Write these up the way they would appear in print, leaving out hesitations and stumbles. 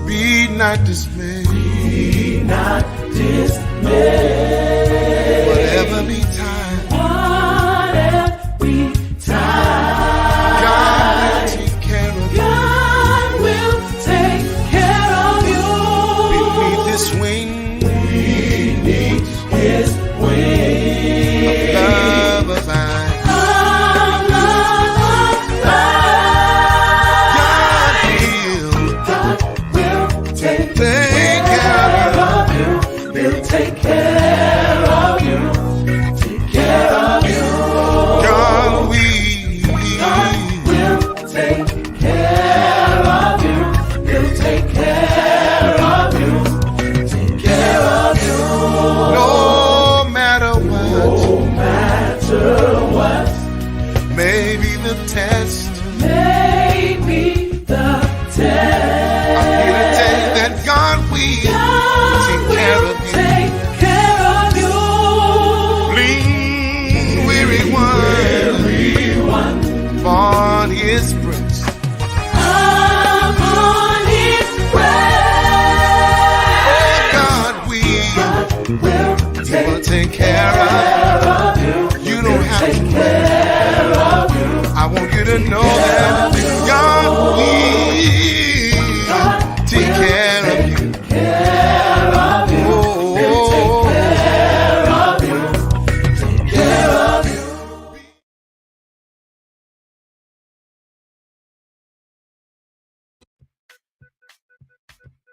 Be not dismayed. Be not dismayed. Whatever betide. Whatever betide. God will take care of you. God will take care of you. Beneath His wing. Beneath His wing. Love abide. Take care of you. Take care of you. God will take care of you. He'll take care of you. Take care of you. No matter what. No matter what. Maybe the test. Maybe the test. I'm here to tell you that God will take care of you. Upon His grace. Upon His grace. God will take care of you. You don't have to care of you. I want you to know that God will take care of you.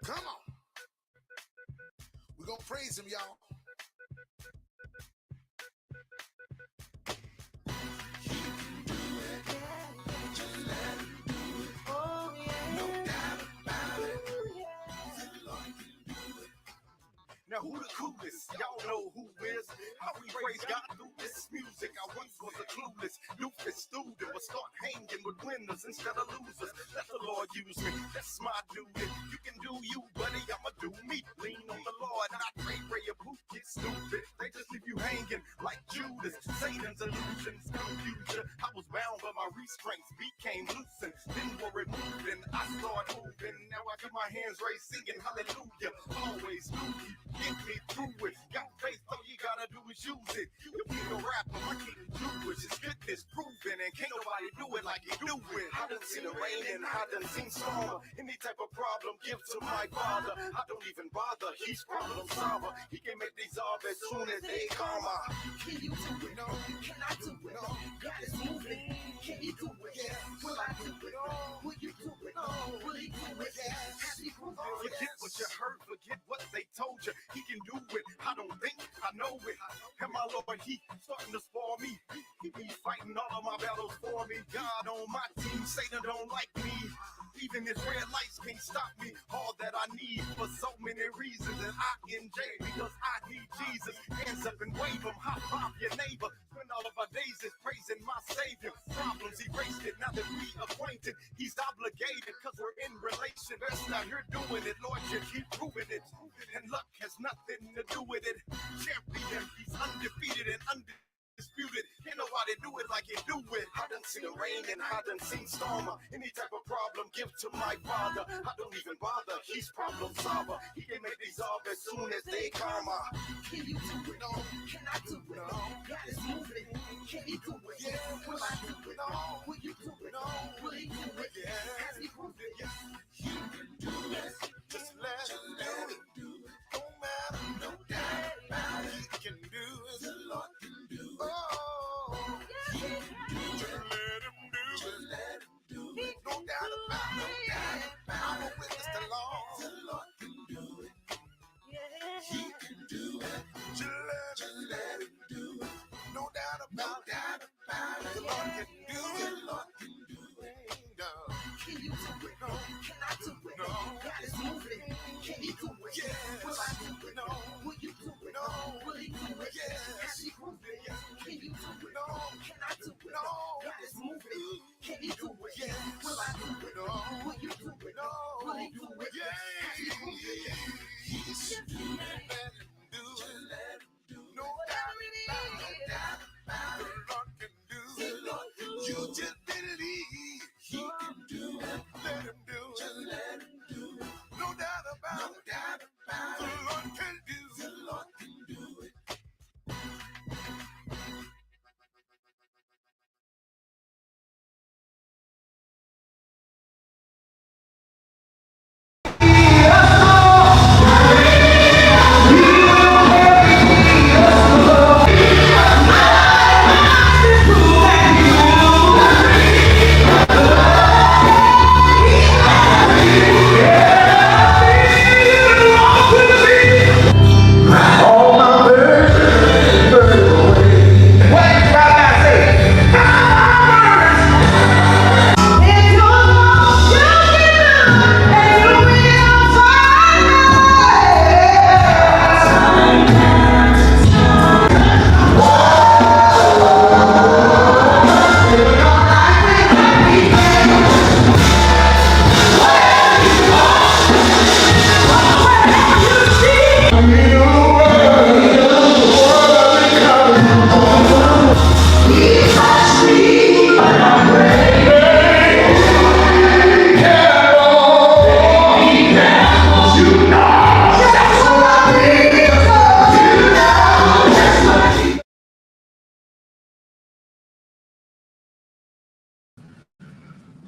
Come on. We're going to praise Him, y'all. He can do it. Just let Him do it. Oh, yeah. No doubt about it. The Lord can do it. Now, who the coolest? Y'all know who is. How we praise God through this music. I once was a clueless, doofus student, but start hanging with winners instead of losers. Let the Lord use me. That's my duty. You can do you, buddy. I'ma do me. Lean on the Lord, not pray your boot get stupid. They just leave you hanging like Judas. Satan's illusions confuse you. I was bound, but my restraints became loosened. Then were removed, and I started moving. Now I got my hands raised, singing hallelujah. Always knew He get me through it. Got faith, all you gotta do is use it. You be a rapper, I can't do it. It's goodness proven, and can't nobody do it like you do it. I done seen the rain and I done seen storm. Any type of problem, give to my Father. I don't even bother, He's problem solver. He can make these off as soon as they come. Can you do it? No. Can I do it? No. God is moving. Can you do it? Yeah. Will I do it? Will you do it? Will He do it? Has He proven it? Forget what you heard, forget what they told you. He can do it. I don't think I know it. And my Lord, He starting to spoil me. He be fighting all of my battles for me. God on my team, Satan don't like me. Even his red lights can't stop me. All that I need for so many reasons. And I in jail because I need Jesus. Hands up and wave them, high five your neighbor. Spend all of our days is praising my Savior. Problems erased it, now that we acquainted. He's obligated because we're in relation. Best out here doing it, Lord, you keep proving it. And luck has nothing to do with it. Champion, He's undefeated and undisputed. Can't nobody do it like you do it. I done seen the rain and I done seen storm. Any type of problem, give to my Father. I don't even bother, He's problem solver. He can make these off as soon as they come. Can you do it? No. Can I do it? No. God is moving. Can He do it? Yeah. Will I do it? No. Will you do it? No. Will He do it? Yeah. Has He proved it? Yes. He can do it. Just let Him do it. No matter, no doubt about it. He can do it. The Lord can do it. Oh, He can do it. Just let Him do it. Just let Him do it. No doubt about it. I'm a witness to the Lord. The Lord can do it. He can do it. Just let Him do it. No doubt about it. The Lord can do it. The Lord can do it. Can you do it? No. Can I do it? No. God is moving.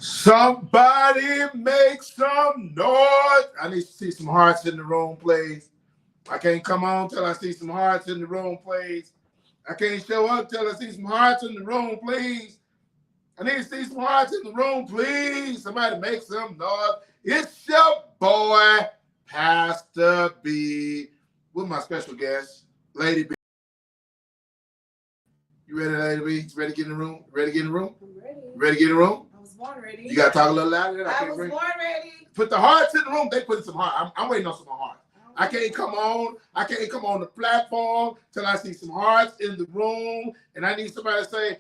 Somebody make some noise. I need to see some hearts in the room, please. I can't come on till I see some hearts in the room, please. I can't show up till I see some hearts in the room, please. I need to see some hearts in the room, please. Somebody make some noise. It's your boy, Pastor B, with my special guest, Lady B. You ready, Lady B? You ready to get in the room? Ready to get in the room? I'm ready. Ready to get in the room? I was born ready. You got to talk a little louder. I was born ready. Put the hearts in the room. They put some heart. I'm waiting on some hearts. I can't come on the platform till I see some hearts in the room. And I need somebody to say,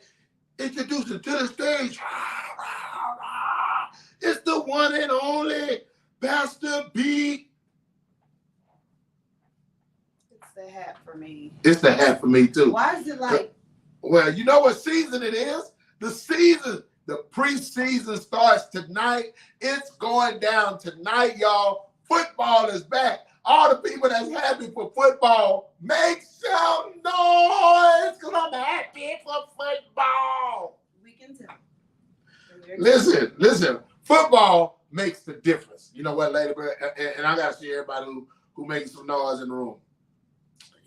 introduce it to the stage. It's the one and only Pastor B. It's the hat for me. It's the hat for me, too. Why is it like? Well, you know what season it is? The season, the preseason starts tonight. It's going down tonight, y'all. Football is back. All the people that's happy for football, make some noise, because I'm happy for football. We can tell. Listen. Football makes the difference. You know what, Lady Bird? And I got to see everybody who makes some noise in the room.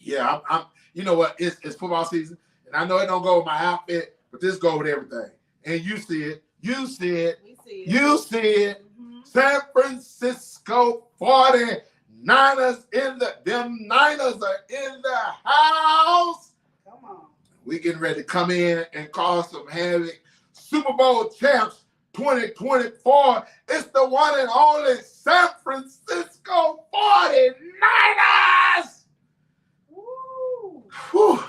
Yeah, I'm. You know what? It's football season, and I know it don't go with my outfit, but this go with everything. And you see it. You see it. We see it. You see it. Mm-hmm. San Francisco 49ers them Niners are in the house. Come on. We getting ready to come in and cause some havoc. Super Bowl champs 2024. It's the one and only San Francisco 49ers. Woo. Whew.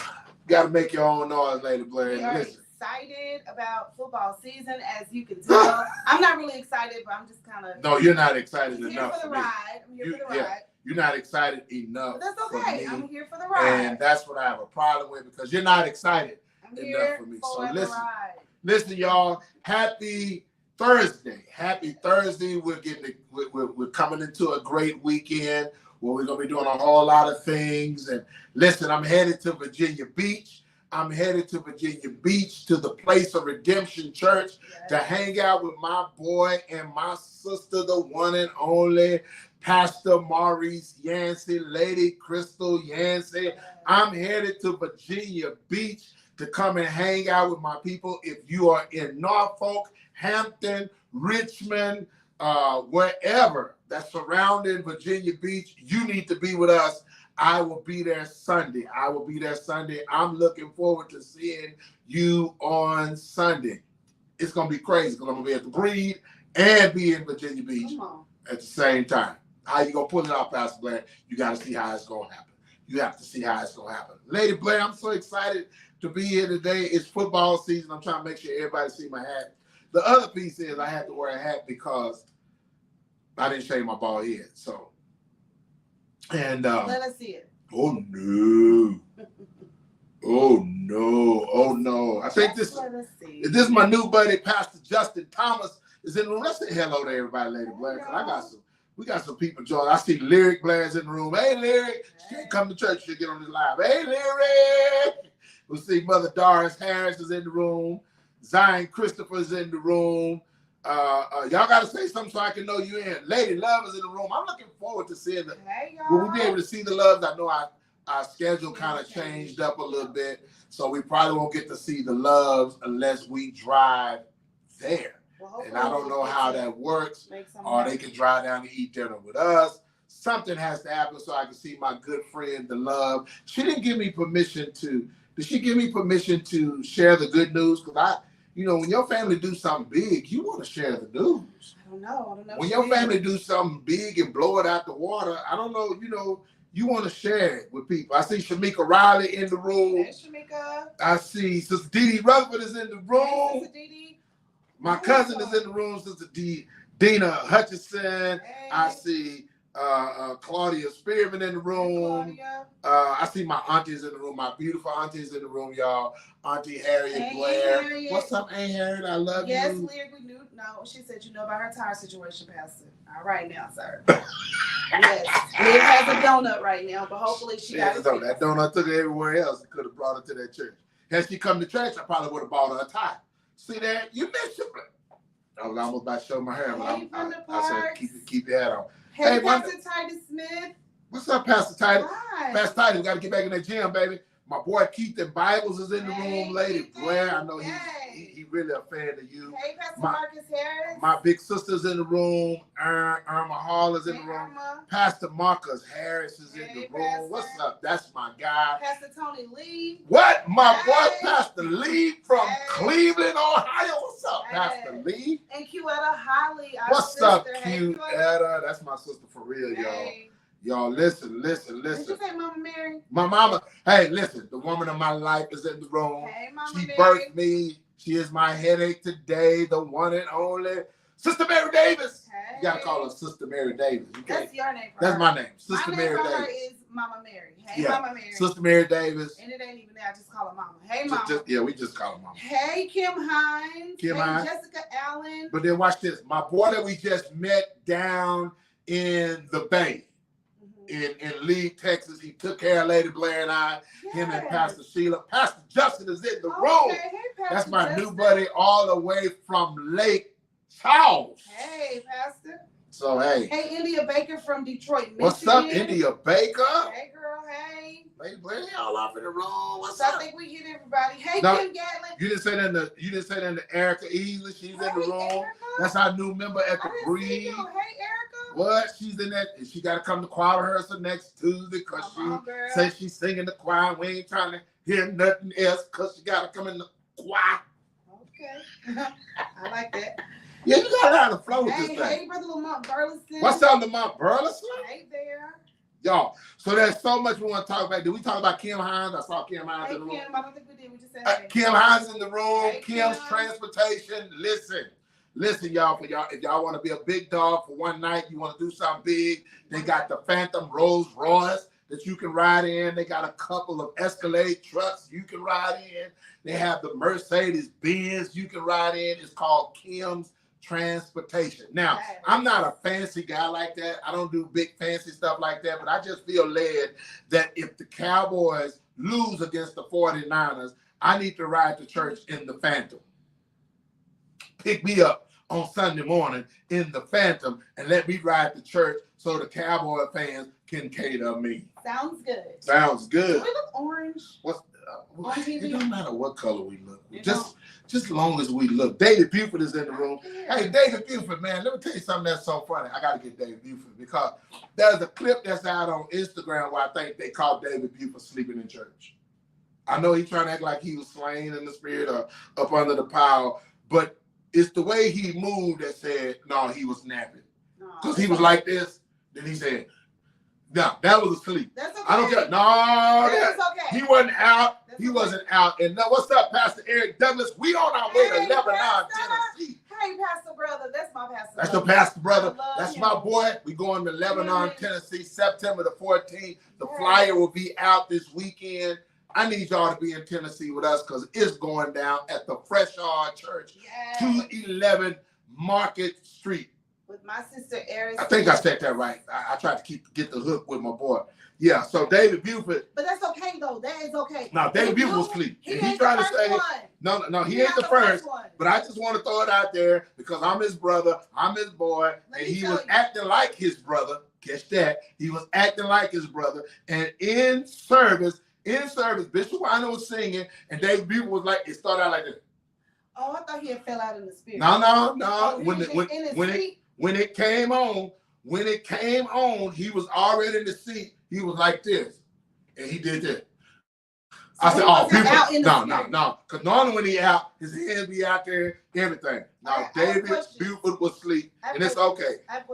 Got to make your own noise, Lady Blair. We are excited about football season, as you can tell. I'm not really excited, but I'm just kind of. No, you're not excited enough. Here for the ride. I'm here for the ride. You're not excited enough. But that's okay. I'm here for the ride. And that's what I have a problem with, because you're not excited enough for me. So listen, y'all. Happy Thursday. Happy Thursday. We're coming into a great weekend where we're gonna be doing a whole lot of things. And listen, I'm headed to Virginia Beach. I'm headed to Virginia Beach to the Place of Redemption Church to hang out with my boy and my sister, the one and only Pastor Maurice Yancey, Lady Crystal Yancey. I'm headed to Virginia Beach to come and hang out with my people. If you are in Norfolk, Hampton, Richmond, wherever that's surrounding Virginia Beach, you need to be with us. I will be there Sunday. I'm looking forward to seeing you on Sunday. It's going to be crazy because I'm going to be at the Breed and be in Virginia Beach at the same time. How you going to pull it off, Pastor Blair? You got to see how it's going to happen. You have to see how it's going to happen. Lady Blair, I'm so excited to be here today. It's football season. I'm trying to make sure everybody see my hat. The other piece is I had to wear a hat because I didn't shave my bald head. So, and let us see it. Oh no! Oh no! I think this is my new buddy, Pastor Justin Thomas, is in the room. Let's say hello to everybody, Lady Blair. We got some people joining. I see Lyric Blair's in the room. Hey, Lyric, she can't come to church. She'll get on this live. Hey, Lyric. We'll see Mother Doris Harris is in the room. Zion Christopher's in the room. Y'all got to say something so I can know you in. Lady Love is in the room. I'm looking forward to seeing the. Will we be able to see the Loves? I know our schedule kind of changed up a little bit, so we probably won't get to see the Loves unless we drive there. And I don't know how that works. Or they can drive down to eat dinner with us. Something has to happen so I can see my good friend, the Love. She didn't give me permission to. Did she give me permission to share the good news? Because when your family do something big, you want to share the news. I don't know. When your family do something big and blow it out the water, I don't know, you want to share it with people. I see Shamika Riley in the room. Hey, Shamika. I see Sister Dee Dee Rutherford is in the room. Hey, Sister Dee Dee. My cousin is in the room, Sister Dina Hutchinson. Hey. I see Claudia Spearman in the room. I see my aunties in the room, my beautiful aunties in the room, y'all. Auntie Harriet Blair. Harriet. What's up, Aunt Harriet? I love you. Yes, Lyric, we knew. No, she said you know about her tire situation, Pastor. All right now, sir. Yes, Lyric has a donut right now, but hopefully she got it. That donut took her everywhere else. It could have brought her to that church. Had she come to church, I probably would have bought her a tie. See that? You missed your I was almost about to show my hair, but Hey, Brenda I said Parks. keep your hat on. Hey, Hey, Pastor Titus Smith. What's up, Pastor Titus? Hi. Pastor Titus, got to get back in the gym, baby. My boy Keith and Bibles is in the Hey, room. Lady Keith. Blair, I know Hey. he really a fan of you. Hey, Pastor My- Marcus Harris. My big sister's in the room. Irma Hall is in the Hey, room. Irma. Pastor Marcus Harris is in Hey, the room. Pastor. What's up? That's my guy. Pastor Tony Lee. What? My Hey. boy Pastor Lee from Hey. Cleveland, Ohio. What's up, Hey. Pastor Lee? And Quietta Holly. Our What's sister. up, Hey, cute Quietta. Etta? That's my sister for real, y'all. Hey. Y'all, listen. Did you say Mama Mary? My mama, hey, listen, the woman of my life is in the room. Hey, Mama She Mary. birthed me. She is my headache today, the one and only Sister Mary Davis. Hey. You gotta call her Sister Mary Davis. Okay? That's your name for That's her. my name, Sister my Mary name for her Davis. is Mama Mary. Hey, Yeah. Mama Mary. Sister Mary Davis. And it ain't even that. I just call her Mama. Hey, Mama. We just call her mama. Hey, Kim Hines. Kim hey, Hines. Jessica Allen. But then watch this. My boy that we just met down in the Bay, in Lee, Texas, he took care of Lady Blair and I. Him and Yes. Pastor Sheila. Pastor Justin is in the Okay, room. hey, Pastor That's my Justin. new buddy all the way from Lake Charles. Hey, Pastor. So, hey, Hey, India Baker from Detroit, Michigan. what's up, India Baker? Hey, girl. Hey. Lady Blair, y'all off in the room. What's So I up? think we hit everybody. Hey, No, Kim Gatlin. You didn't say that to Erica Easley. She's in the Hey, room. Erica. That's our new member at the I didn't see Breed. you. Hey, Erica. What? She's in that. She got to come to choir rehearsal next Tuesday because Come on, girl. she says she's singing the choir. We ain't trying to hear nothing else because she got to come in the choir. Okay. I like that. Yeah, you got to have the flow with this Hey, thing. hey, Brother Lamont Burleson. What's up, Lamont Burleson? Hey there. Y'all, so there's so much we want to talk about. Did we talk about Kim Hines? I saw Kim Hines Hey, in the room. Kim. I don't think we did. We just said hey. Kim Hines in the room. Hey, Kim's Kim. Transportation. Listen, y'all. For y'all, if y'all want to be a big dog for one night, you want to do something big. They got the Phantom Rolls Royce that you can ride in. They got a couple of Escalade trucks you can ride in. They have the Mercedes Benz you can ride in. It's called Kim's Transportation. Now, I'm not a fancy guy like that. I don't do big fancy stuff like that, but I just feel led that if the Cowboys lose against the 49ers, I need to ride to church in the Phantom. Pick me up on Sunday morning in the Phantom and let me ride to church so the Cowboy fans can cater me. Sounds good. Sounds Do good. we look orange? On TV? It don't matter what color we look. Just as long as we look. David Buford is in the room. Hey, David Buford, man, let me tell you something that's so funny. I got to get David Buford because there's a clip that's out on Instagram where I think they caught David Buford sleeping in church. I know he's trying to act like he was slain in the spirit or up under the pile, but it's the way he moved that said, no, he was napping. Because he was like this, then he said, no, that was asleep. That's okay. I don't care. No, That's okay. he wasn't out. That's He okay. wasn't out. And now, what's up, Pastor Eric Douglas? We on our way to Hey, Lebanon, Pastor. Tennessee. Hey, Pastor Brother. That's my pastor. That's your brother. pastor brother. I love That's him. my boy. We going to Lebanon, Yeah. Tennessee, September the 14th. The Yeah. flyer will be out this weekend. I need y'all to be in Tennessee with us because it's going down at the Fresh Heart Church, Yes. 211 Market Street. With my sister Eris. I think I said that right. I tried to get the hook with my boy. Yeah, so David Buford. But that's okay though. That is okay. Now, David Buford was You- asleep. He And ain't he trying the to first say, one. no, he You're ain't not the first. one. But I just want to throw it out there because I'm his brother, I'm his boy, Let and me he tell was you. acting like his brother. Catch that. He was acting like his brother. And in service, Bishop Weiner was singing, and David Buford was like, it started out like this. Oh, I thought he had fell out in the spirit. No. Oh, he When was in his seat? when it came on, he was already in the seat. He was like this, and he did this. I So said, he "Oh, wasn't out in the Buford, spirit. no." Because normally when he out, his hands be out there, everything. Now I have a David question. Buford was asleep, I have and it's a- okay. I have a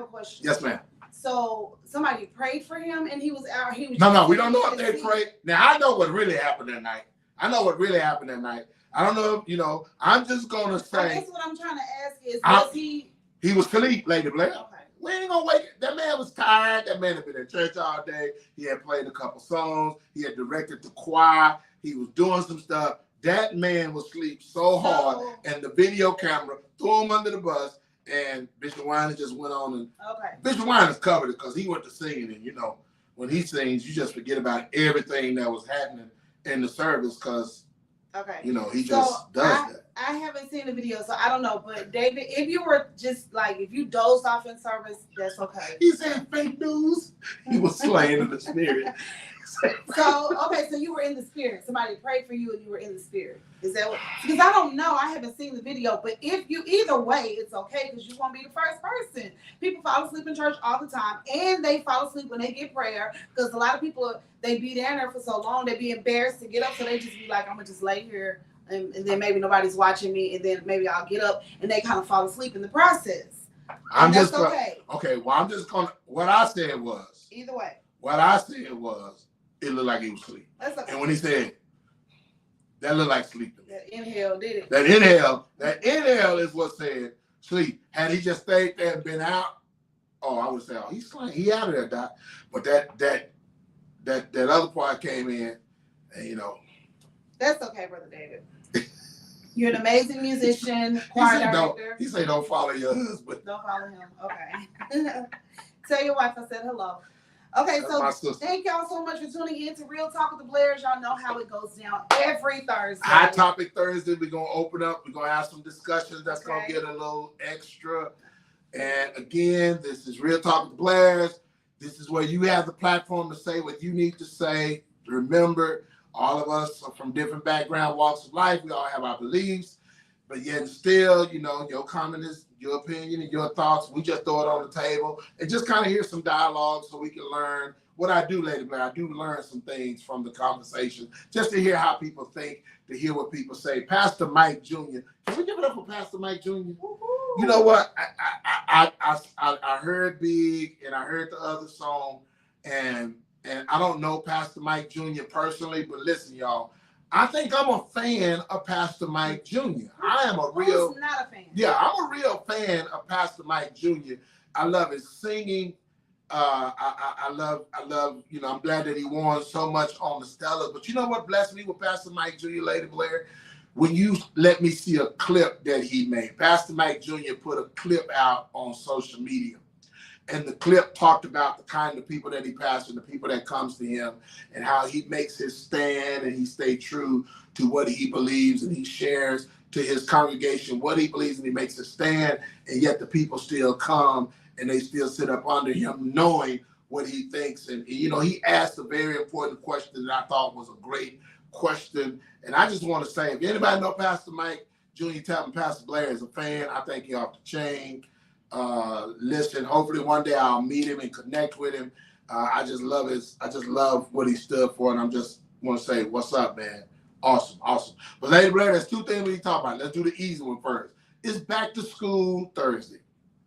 question. Yes, ma'am. So somebody prayed for him and he was out. He was No, just we don't know if in they his seat. prayed. Now I know what really happened that night. I don't know if, I'm just going to I say guess what I'm trying to ask is, I- was he? he was asleep, Lady Blair. Okay. We ain't gonna wake. That man was tired. That man had been in church all day. He had played a couple songs. He had directed the choir. He was doing some stuff. That man was asleep so hard, and the video camera threw him under the bus. And Bishop Weiner just went on, and Okay. Bishop Weiner's covered it because he went to singing. And when he sings, you just forget about everything that was happening in the service because Okay. he just does that. I haven't seen the video, so I don't know. But David, if you were just like, if you dozed off in service, that's okay. He said fake news. He was slain in the spirit. So, okay, so you were in the spirit. Somebody prayed for you and you were in the spirit. Is that what? Because I don't know. I haven't seen the video. But if you, either way, it's okay because you won't be the first person. People fall asleep in church all the time. And they fall asleep when they get prayer. Because a lot of people, they be down there for so long, they be embarrassed to get up. So they just be like, I'm going to just lay here. And then maybe nobody's watching me. And then maybe I'll get up. And they kind of fall asleep in the process. I'm just okay. Okay, well, I'm just going to, what I said was. Either way. What I said was, it looked like he was asleep. That's okay. And when he said, that looked like sleep to me. That inhale did it. That inhale is what said sleep. Had he just stayed there and been out, oh, I would say, oh, he's sleeping. He out of there, Doc. But that other part came in, and you know. That's okay, Brother David. You're an amazing musician, choir director. He said, don't follow your husband. Don't follow him. Okay. Tell your wife I said hello. Okay, so thank y'all so much for tuning in to Real Talk with the Blairs. Y'all know how it goes down every Thursday. Hot Topic Thursday. We're going to open up. We're going to have some discussions that's going to get a little extra. And again, this is Real Talk with the Blairs. This is where you have the platform to say what you need to say. Remember, all of us are from different background, walks of life. We all have our beliefs. But yet still, you know, your comment is your opinion and your thoughts. We just throw it on the table and just kind of hear some dialogue so we can learn. What I do, Lady Blair, I do learn some things from the conversation, just to hear how people think, to hear what people say. Pastor Mike Jr. Can we give it up for Pastor Mike Jr.? Woo-hoo. You know what? I heard Big and I heard the other song, and I don't know Pastor Mike Jr. personally, but listen, y'all. I think I'm a fan of Pastor Mike Jr. I am a real. Who's not a fan? Yeah, I'm a real fan of Pastor Mike Jr. I love his singing. I love. You know, I'm glad that he won so much on the Stellars. But you know what blessed me with Pastor Mike Jr., Lady Blair? When you let me see a clip that he made. Pastor Mike Jr. put a clip out on social media. And the clip talked about the kind of people that he pastors, the people that comes to him, and how he makes his stand and he stay true to what he believes, and he shares to his congregation what he believes, and he makes a stand, and yet the people still come and they still sit up under him knowing what he thinks. And you know, he asked a very important question that I thought was a great question. And I just want to say, if anybody know Pastor Mike Jr., tell him Pastor Blair is a fan. I think he's off the chain. Listen, hopefully one day I'll meet him and connect with him. I just love what he stood for, and I'm just want to say, what's up, man? Awesome. But Lady Blair, there's two things we need to talk about. Let's do the easy one first. It's back to school Thursday.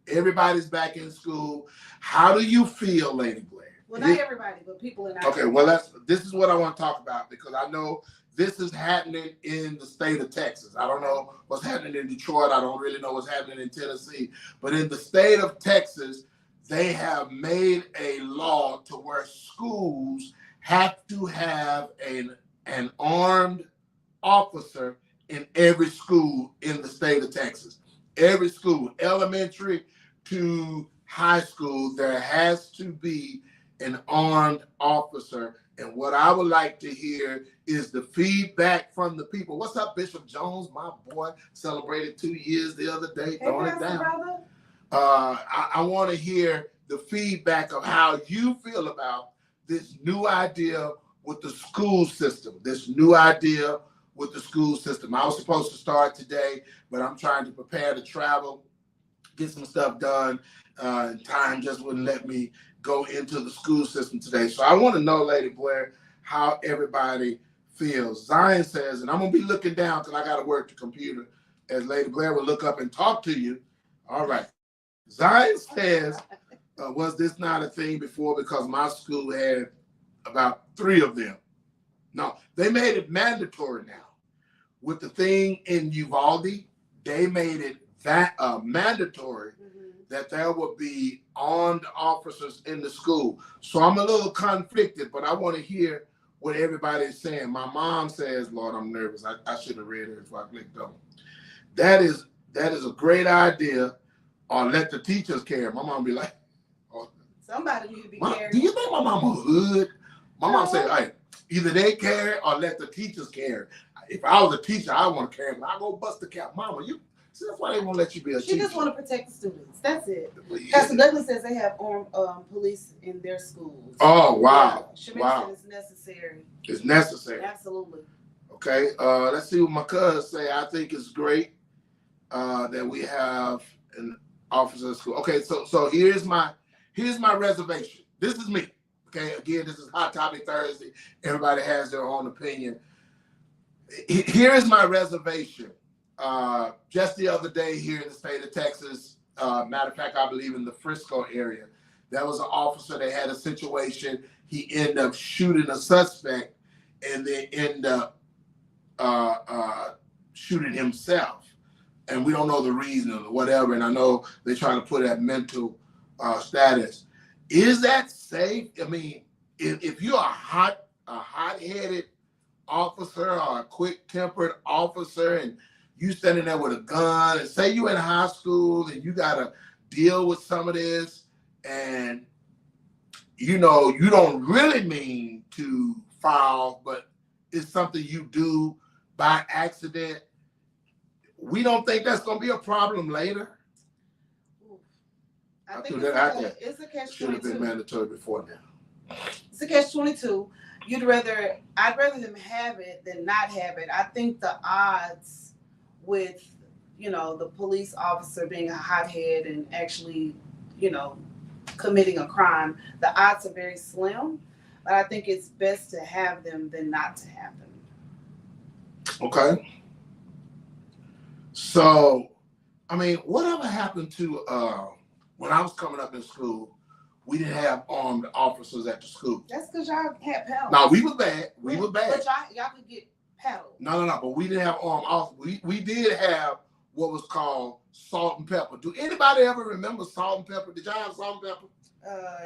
Everybody's back in school. How do you feel, Lady Blair? Well, not everybody, but people in our Okay, well, this is what I want to talk about, because I know this is happening in the state of Texas. I don't know what's happening in Detroit. I don't really know what's happening in Tennessee. But in the state of Texas, they have made a law to where schools have to have an armed officer in every school in the state of Texas. Every school, elementary to high school, there has to be an armed officer. And what I would like to hear is the feedback from the people. What's up, Bishop Jones? My boy celebrated 2 years the other day. Throwing it down. I want to hear the feedback of how you feel about this new idea with the school system. I was supposed to start today, but I'm trying to prepare to travel, get some stuff done. Time just wouldn't let me go into the school system today. So I want to know, Lady Blair, how everybody feels. Zion says, and I'm going to be looking down because I got to work the computer, as Lady Blair will look up and talk to you. All right. Zion says, was this not a thing before, because my school had about 3 of them? No, they made it mandatory now. With the thing in Uvalde, they made it that mandatory that there would be armed officers in the school. So I'm a little conflicted, but I want to hear what everybody is saying. My mom says, Lord, I'm nervous. I should have read it before I clicked on. That is a great idea. Or let the teachers care. My mom be like, oh, somebody need to be caring. Do you think my mama hood? My mom said, hey, either they care or let the teachers care. if I was a teacher, I want to carry them. I go bust the cap, mama. You see, that's why they won't let you be a teacher. She just want to protect the students. That's it. Pastor Douglas says they have armed police in their schools. Oh wow! Yeah. Wow. Said it's necessary. It's necessary. Absolutely. Okay. Let's see what my cousins say. I think it's great that we have an officer at school. Okay. So here's my reservation. This is me. Okay. Again, this is Hot Topic Thursday. Everybody has their own opinion. Here is my reservation. Just the other day here in the state of Texas, matter of fact, I believe in the Frisco area, there was an officer that had a situation. He ended up shooting a suspect and then ended up shooting himself. And we don't know the reason or whatever. And I know they're trying to put that mental status. Is that safe? I mean, if you're a hot-headed officer or a quick-tempered officer and you standing there with a gun and say you in high school and you got to deal with some of this and, you know, you don't really mean to foul, but it's something you do by accident, we don't think that's going to be a problem later? I think it's a catch-22. Should have been mandatory before now. It's a catch-22. I'd rather them have it than not have it. I think the odds with, you know, the police officer being a hothead and actually, you know, committing a crime, the odds are very slim. But I think it's best to have them than not to have them. Okay. So, I mean, whatever happened to when I was coming up in school, we didn't have armed officers at the school. That's because y'all had paddles. No, we was bad. We were bad. But y'all could get paddled. No. But we didn't have armed officers. We did have what was called salt and pepper. Do anybody ever remember salt and pepper? Did y'all have salt and pepper?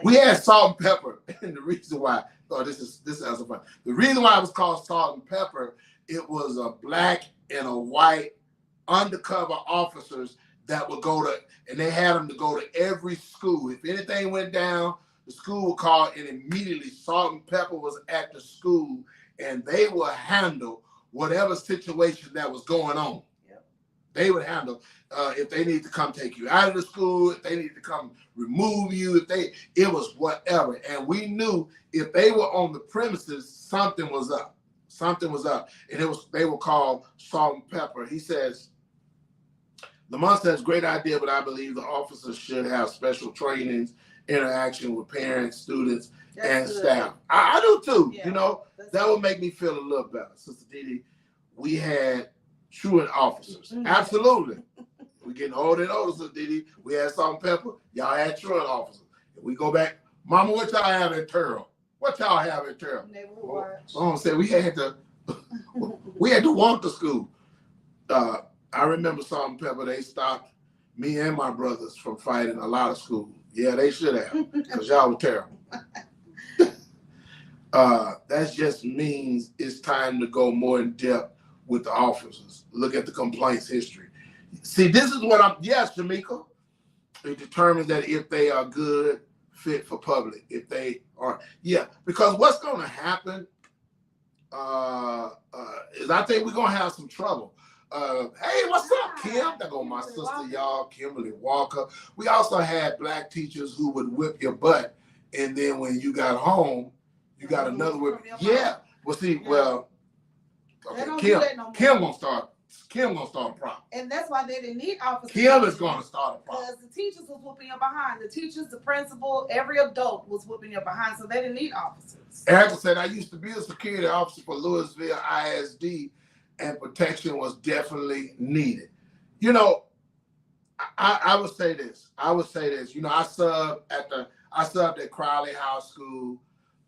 We had salt and pepper, and the reason why, this is also fun. The reason why it was called salt and pepper, it was a black and a white undercover officers that would go to, and they had them to go to every school. If anything went down, the school would call, and immediately salt and pepper was at the school, and they would handle whatever situation that was going on. Yep. They would handle if they need to come take you out of the school, if they need to come remove you, it was whatever. And we knew if they were on the premises, something was up. Something was up. And they were called salt and pepper. He says, Lamont says, great idea, but I believe the officers should have special trainings, interaction with parents, students, and staff. I do too. Yeah, you know, that would make me feel a little better. Sister Didi, we had truant officers. Mm-hmm. Absolutely. We're getting older and older, Sister Didi. We had salt and pepper. Y'all had truant officers. If we go back, Mama, what y'all have in Turtle? What y'all have in Turtle? Mama said we had to walk to school. I remember salt and pepper, they stopped me and my brothers from fighting a lot of schools. Yeah, they should have, because y'all were terrible. That just means it's time to go more in depth with the officers. Look at the complaints history. See, this is what yes, Shamika. It determines that if they are good, fit for public. If they are, because what's going to happen is I think we're going to have some trouble. Hey, what's up, Kim? There go my sister, y'all, Kimberly Walker. We also had black teachers who would whip your butt, and then when you got home, you got another whip. Yeah. Well, see, okay, Kim gonna start a problem. And that's why they didn't need officers. Kim is gonna start a problem. Because the teachers was whooping your behind. The teachers, the principal, every adult was whooping your behind, so they didn't need officers. Erica said, I used to be a security officer for Louisville ISD, and protection was definitely needed. You know, I would say this. You know, I subbed at Crowley High School,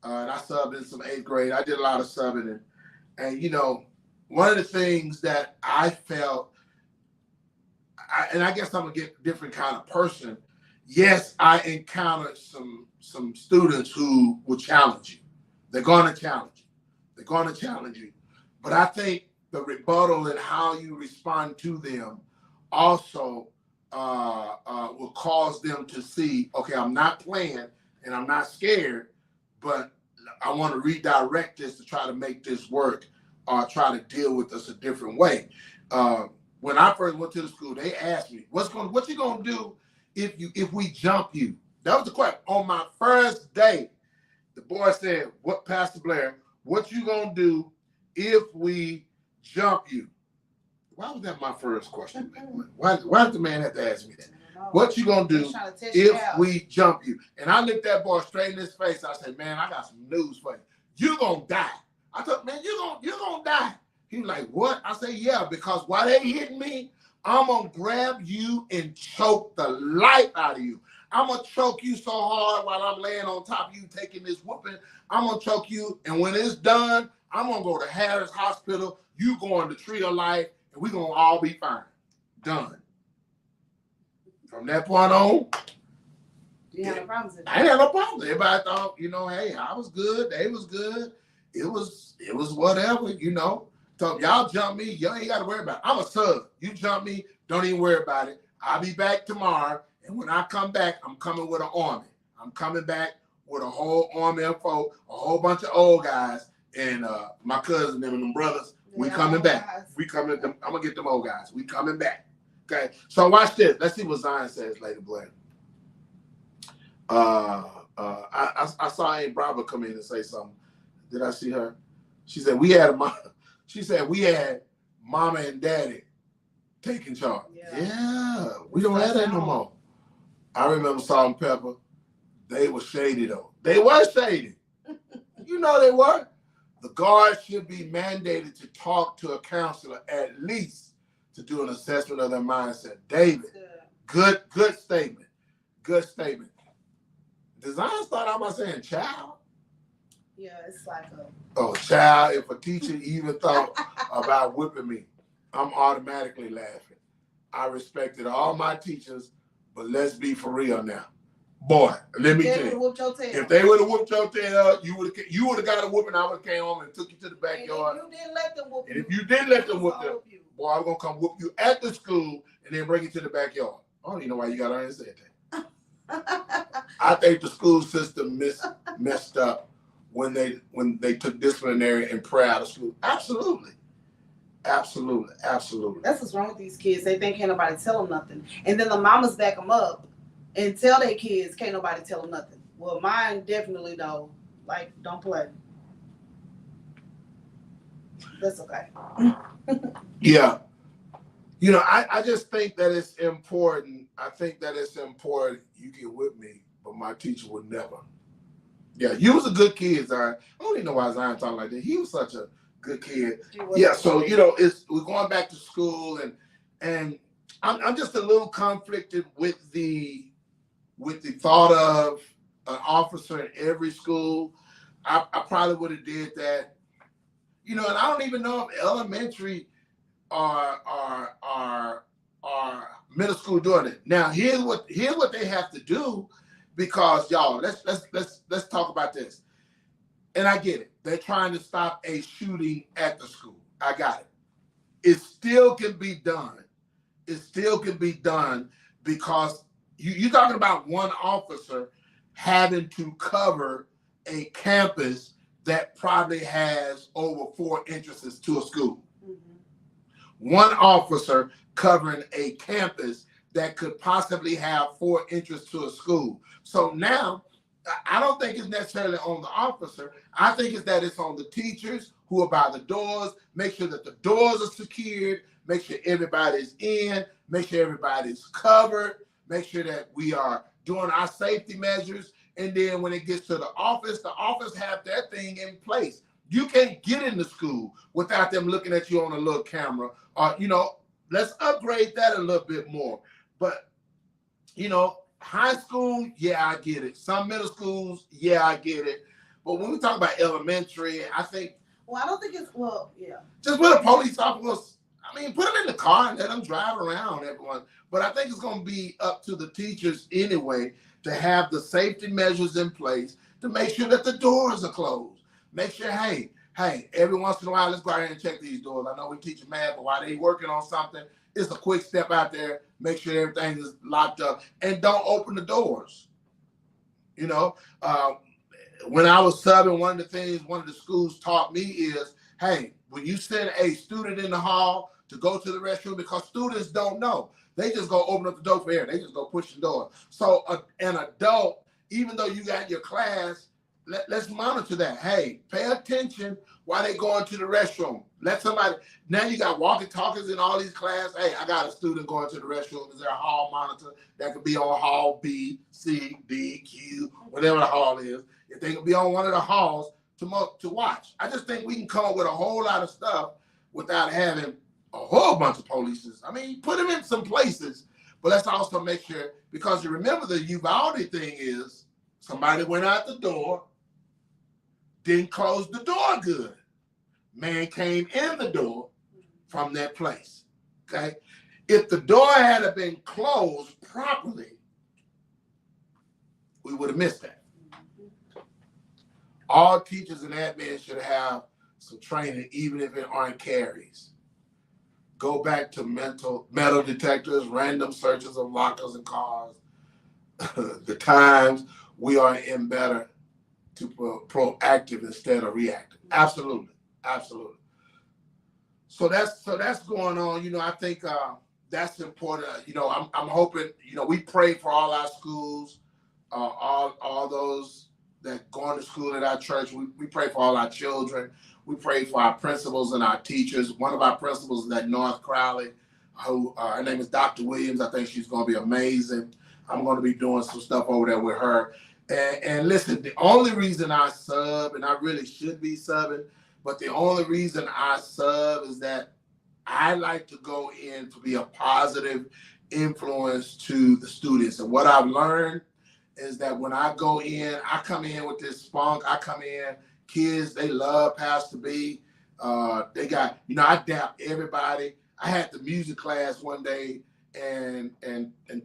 and I subbed in some 8th grade. I did a lot of subbing, and you know, one of the things that I felt, and I guess I'm a different kind of person. Yes, I encountered some students who will challenge you. They're going to challenge you. But I think the rebuttal and how you respond to them also will cause them to see, okay, I'm not playing and I'm not scared, but I want to redirect this to try to make this work try to deal with us a different way. When I first went to the school, they asked me, what you gonna do if we jump you? That was the question. On my first day, the boy said, "What, Pastor Blair? What you gonna do if we jump you?" Why was that my first question? Why did the man have to ask me that? What you gonna do if we jump you? And I looked that boy straight in his face. I said, "Man, I got some news for you. You're gonna die." I thought, "Man, you're gonna die." He was like, "What?" I said, "Yeah, because while they hitting me, I'm gonna grab you and choke the life out of you. I'm gonna choke you so hard while I'm laying on top of you taking this whooping. I'm gonna choke you, and when it's done, I'm gonna go to Harris Hospital. You going to Tree of Life, and we're gonna all be fine." Done. From that point on, you had no problems. I ain't had no problems. Everybody thought, hey, I was good. They was good. It was whatever, So if y'all jump me, y'all ain't got to worry about it. I'm a sub. You jump me, don't even worry about it. I'll be back tomorrow. And when I come back, I'm coming with an army. I'm coming back with a whole army of folk, a whole bunch of old guys, and my cousin, them and them brothers. We coming back. Guys. We coming. I'm gonna get them old guys. We coming back. Okay. So watch this. Let's see what Zion says, Lady Blair. I saw Aunt Bravo come in and say something. Did I see her? She said we had Mama and Daddy taking charge. Yeah, we don't have that no more. I remember Salt and Pepper. They were shady though. They were shady. They were. The guards should be mandated to talk to a counselor at least to do an assessment of their mindset. David, good statement. Good statement. Design start out by saying child. Yeah, it's like a... Oh, child, if a teacher even thought about whipping me, I'm automatically laughing. I respected all my teachers, but let's be for real now. Boy, let me tell you. If they would have whooped your tail, you would have got a whooping. I would have came home and took you to the backyard. And if you didn't let them whoop you. And if you didn't let them whoop them, boy, I'm going to come whoop you at the school and then bring you to the backyard. I don't even know why you got to say that. I think the school system messed up when they took disciplinary and prayer out of school. Absolutely. That's what's wrong with these kids. They think can't nobody tell them nothing. And then the mamas back them up and tell their kids can't nobody tell them nothing. Well, mine definitely though. Like, don't play. That's okay. Yeah. I just think that it's important. I think that it's important. You get with me, but my teacher would never. Yeah, you was a good kid, Zion. I don't even know why Zion talking like that. He was such a good kid. Yeah, so we're going back to school, and I'm just a little conflicted with the thought of an officer in every school. I probably would have did that, and I don't even know if elementary or middle school doing it. Now here's what they have to do, because y'all, let's talk about this. And I get it. They're trying to stop a shooting at the school. I got it. It still can be done. It still can be done, because you're talking about one officer having to cover a campus that probably has over 4 entrances to a school. Mm-hmm. One officer covering a campus that could possibly have 4 entrances to a school. So now, I don't think it's necessarily on the officer. I think it's on the teachers who are by the doors. Make sure that the doors are secured. Make sure everybody's in. Make sure everybody's covered. Make sure that we are doing our safety measures. And then when it gets to the office have that thing in place. You can't get into school without them looking at you on a little camera. Let's upgrade that a little bit more. But, high school, yeah, I get it. Some middle schools, yeah, I get it. But when we talk about elementary, I think... Well, I don't think it's... Well, yeah. Just put a police officer... put them in the car and let them drive around, everyone. But I think it's going to be up to the teachers anyway to have the safety measures in place to make sure that the doors are closed. Make sure, hey, every once in a while, let's go out here and check these doors. I know we teach math, but while they working on something, it's a quick step out there, make sure everything is locked up, and don't open the doors. When I was subbing, one of the schools taught me is hey, when you send a student in the hall to go to the restroom, because students don't know, they just go open up the door for air. They just go push the door. So an adult, even though you got your class, let's monitor that. Hey, pay attention while they go into the restroom. Let somebody, now you got walkie-talkies in all these classes. Hey, I got a student going to the restroom. Is there a hall monitor that could be on hall B, C, D, Q, whatever the hall is? If they could be on one of the halls to watch. I just think we can come up with a whole lot of stuff without having a whole bunch of polices. I mean, put them in some places, but let's also make sure, because you remember the Uvalde thing is somebody went out the door, didn't close the door good. Man came in the door from that place, okay? If the door had been closed properly, we would have missed that. All teachers and admin should have some training, even if it aren't carries. Go back to metal detectors, random searches of lockers and cars. The times we are in better to proactive instead of reactive. Absolutely, absolutely. So that's going on. You know, I think that's important. You know, I'm hoping. You know, we pray for all our schools, all those that going to school at our church. We pray for all our children. We pray for our principals and our teachers. One of our principals is at North Crowley, who her name is Dr. Williams. I think she's going to be amazing. I'm going to be doing some stuff over there with her. And listen, the only reason I sub, and I really should be subbing, but the only reason I sub is that I like to go in to be a positive influence to the students. And what I've learned is that when I go in, I come in with this spunk. I come in, kids, they love Pastor B. They got, you know, I dap everybody. I had the music class one day and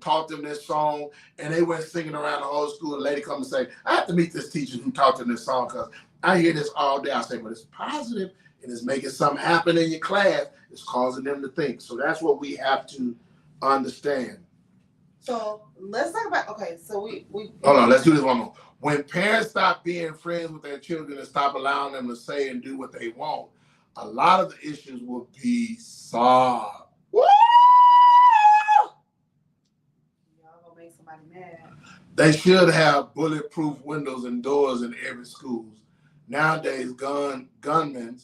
taught them this song, and they went singing around the whole school. A lady come and say, I have to meet this teacher who taught them this song, because I hear this all day. I say, but it's positive and it's making something happen in your class. It's causing them to think. So that's what we have to understand. So let's talk about, okay, so we hold on, let's do this one more. When parents stop being friends with their children and stop allowing them to say and do what they want, a lot of the issues will be solved. Woo! Y'all gonna make somebody mad. They should have bulletproof windows and doors in every school. Nowadays, gunmen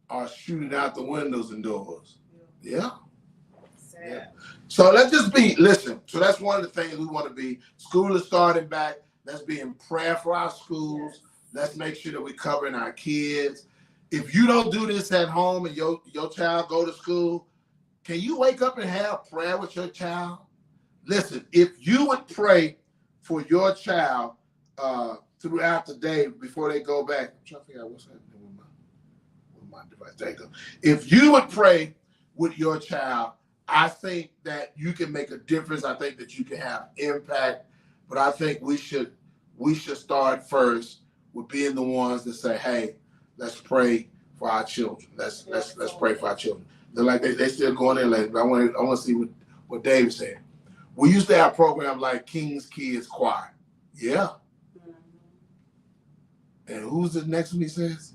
are shooting out the windows and doors. Yeah. Sad. Yeah. So let's just listen. So that's one of the things we want to be. School is starting back. Let's be in prayer for our schools. Yes. Let's make sure that we're covering our kids. If you don't do this at home and your child go to school, can you wake up and have prayer with your child? Listen, if you would pray for your child throughout the day before they go back. I'm trying to figure out what's happening with my device. There you go. If you would pray with your child, I think that you can make a difference. I think that you can have impact. But I think we should start first with being the ones that say, hey, let's pray for our children. Let's pray for our children. They're like they still going in late, but I want to see what Dave said. We used to have programs like King's Kids Choir. Yeah. And who's the next one he says?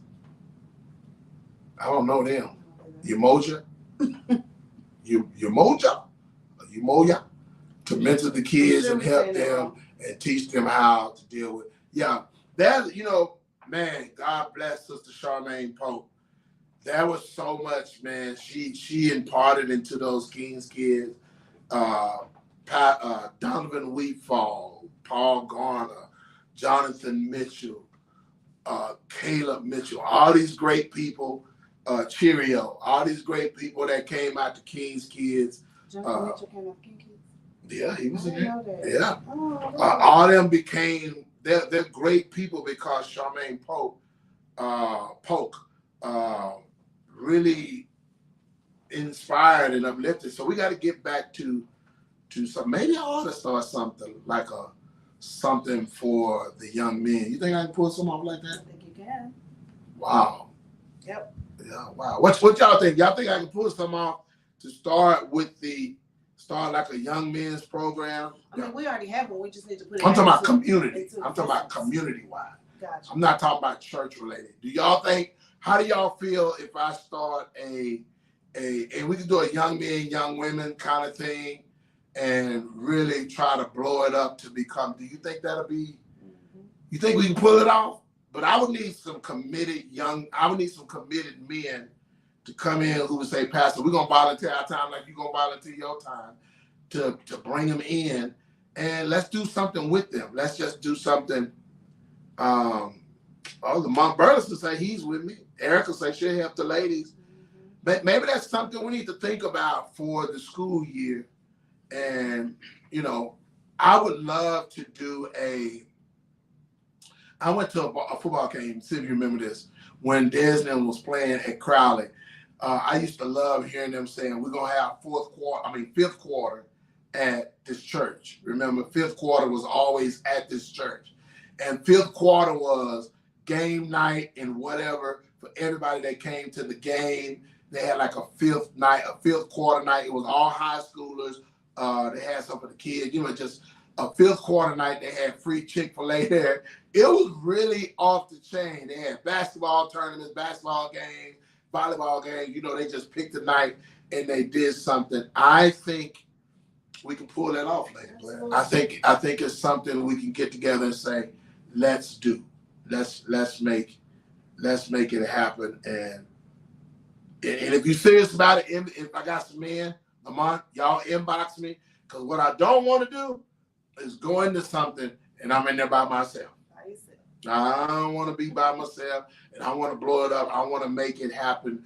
I don't know them. Umoja? Umoja? To mentor the kids and help them and teach them how to deal with. Yeah. That, you know, man, God bless Sister Charmaine Pope. There was so much, man. She imparted into those King's Kids. Donovan Wheatfall, Paul Garner, Jonathan Mitchell, Caleb Mitchell, all these great people, Cheerio, all these great people that came out to King's Kids. Jonathan Mitchell came out to King's Kids? Yeah, he was in there. Yeah. Oh, all of them became, they're great people because Charmaine Polk really inspired and uplifted. So we got to get back to some, maybe I ought to start something like something for the young men. You think I can pull something off like that? I think you can. Wow. Yep. Yeah, wow. What y'all think? Y'all think I can pull something off to start like a young men's program? I mean, we already have one. We just need to put it. I'm talking about community. I'm talking about community-wide. Gotcha. I'm not talking about church-related. Do y'all think How do y'all feel if I start and we can do a young men, young women kind of thing and really try to blow it up to become, do you think that'll be, you think we can pull it off? But I would need some committed men to come in who would say, Pastor, we're going to volunteer our time like you're going to volunteer your time to bring them in, and let's do something with them. Let's just do something. The Monk Burles will say he's with me. Erica will say she'll help the ladies. But maybe that's something we need to think about for the school year. And, you know, I would love to do I went to a football game, see if you remember this, when Desmond was playing at Crowley. I used to love hearing them saying, we're going to have fifth quarter at this church. Remember, fifth quarter was always at this church. And fifth quarter was game night and whatever for everybody that came to the game. They had like a fifth quarter night. It was all high schoolers. They had some for the kids, you know, just a fifth quarter night. They had free Chick-fil-A there. It was really off the chain. They had basketball tournaments, basketball games, volleyball games. You know, they just picked a night and they did something. I think we can pull that off later, Blair. I think it's something we can get together and say, let's do. Let's make it happen. And if you're serious about it, if I got some men, Lamont, y'all inbox me. Because what I don't want to do is go into something and I'm in there by myself. I don't want to be by myself, and I want to blow it up. I want to make it happen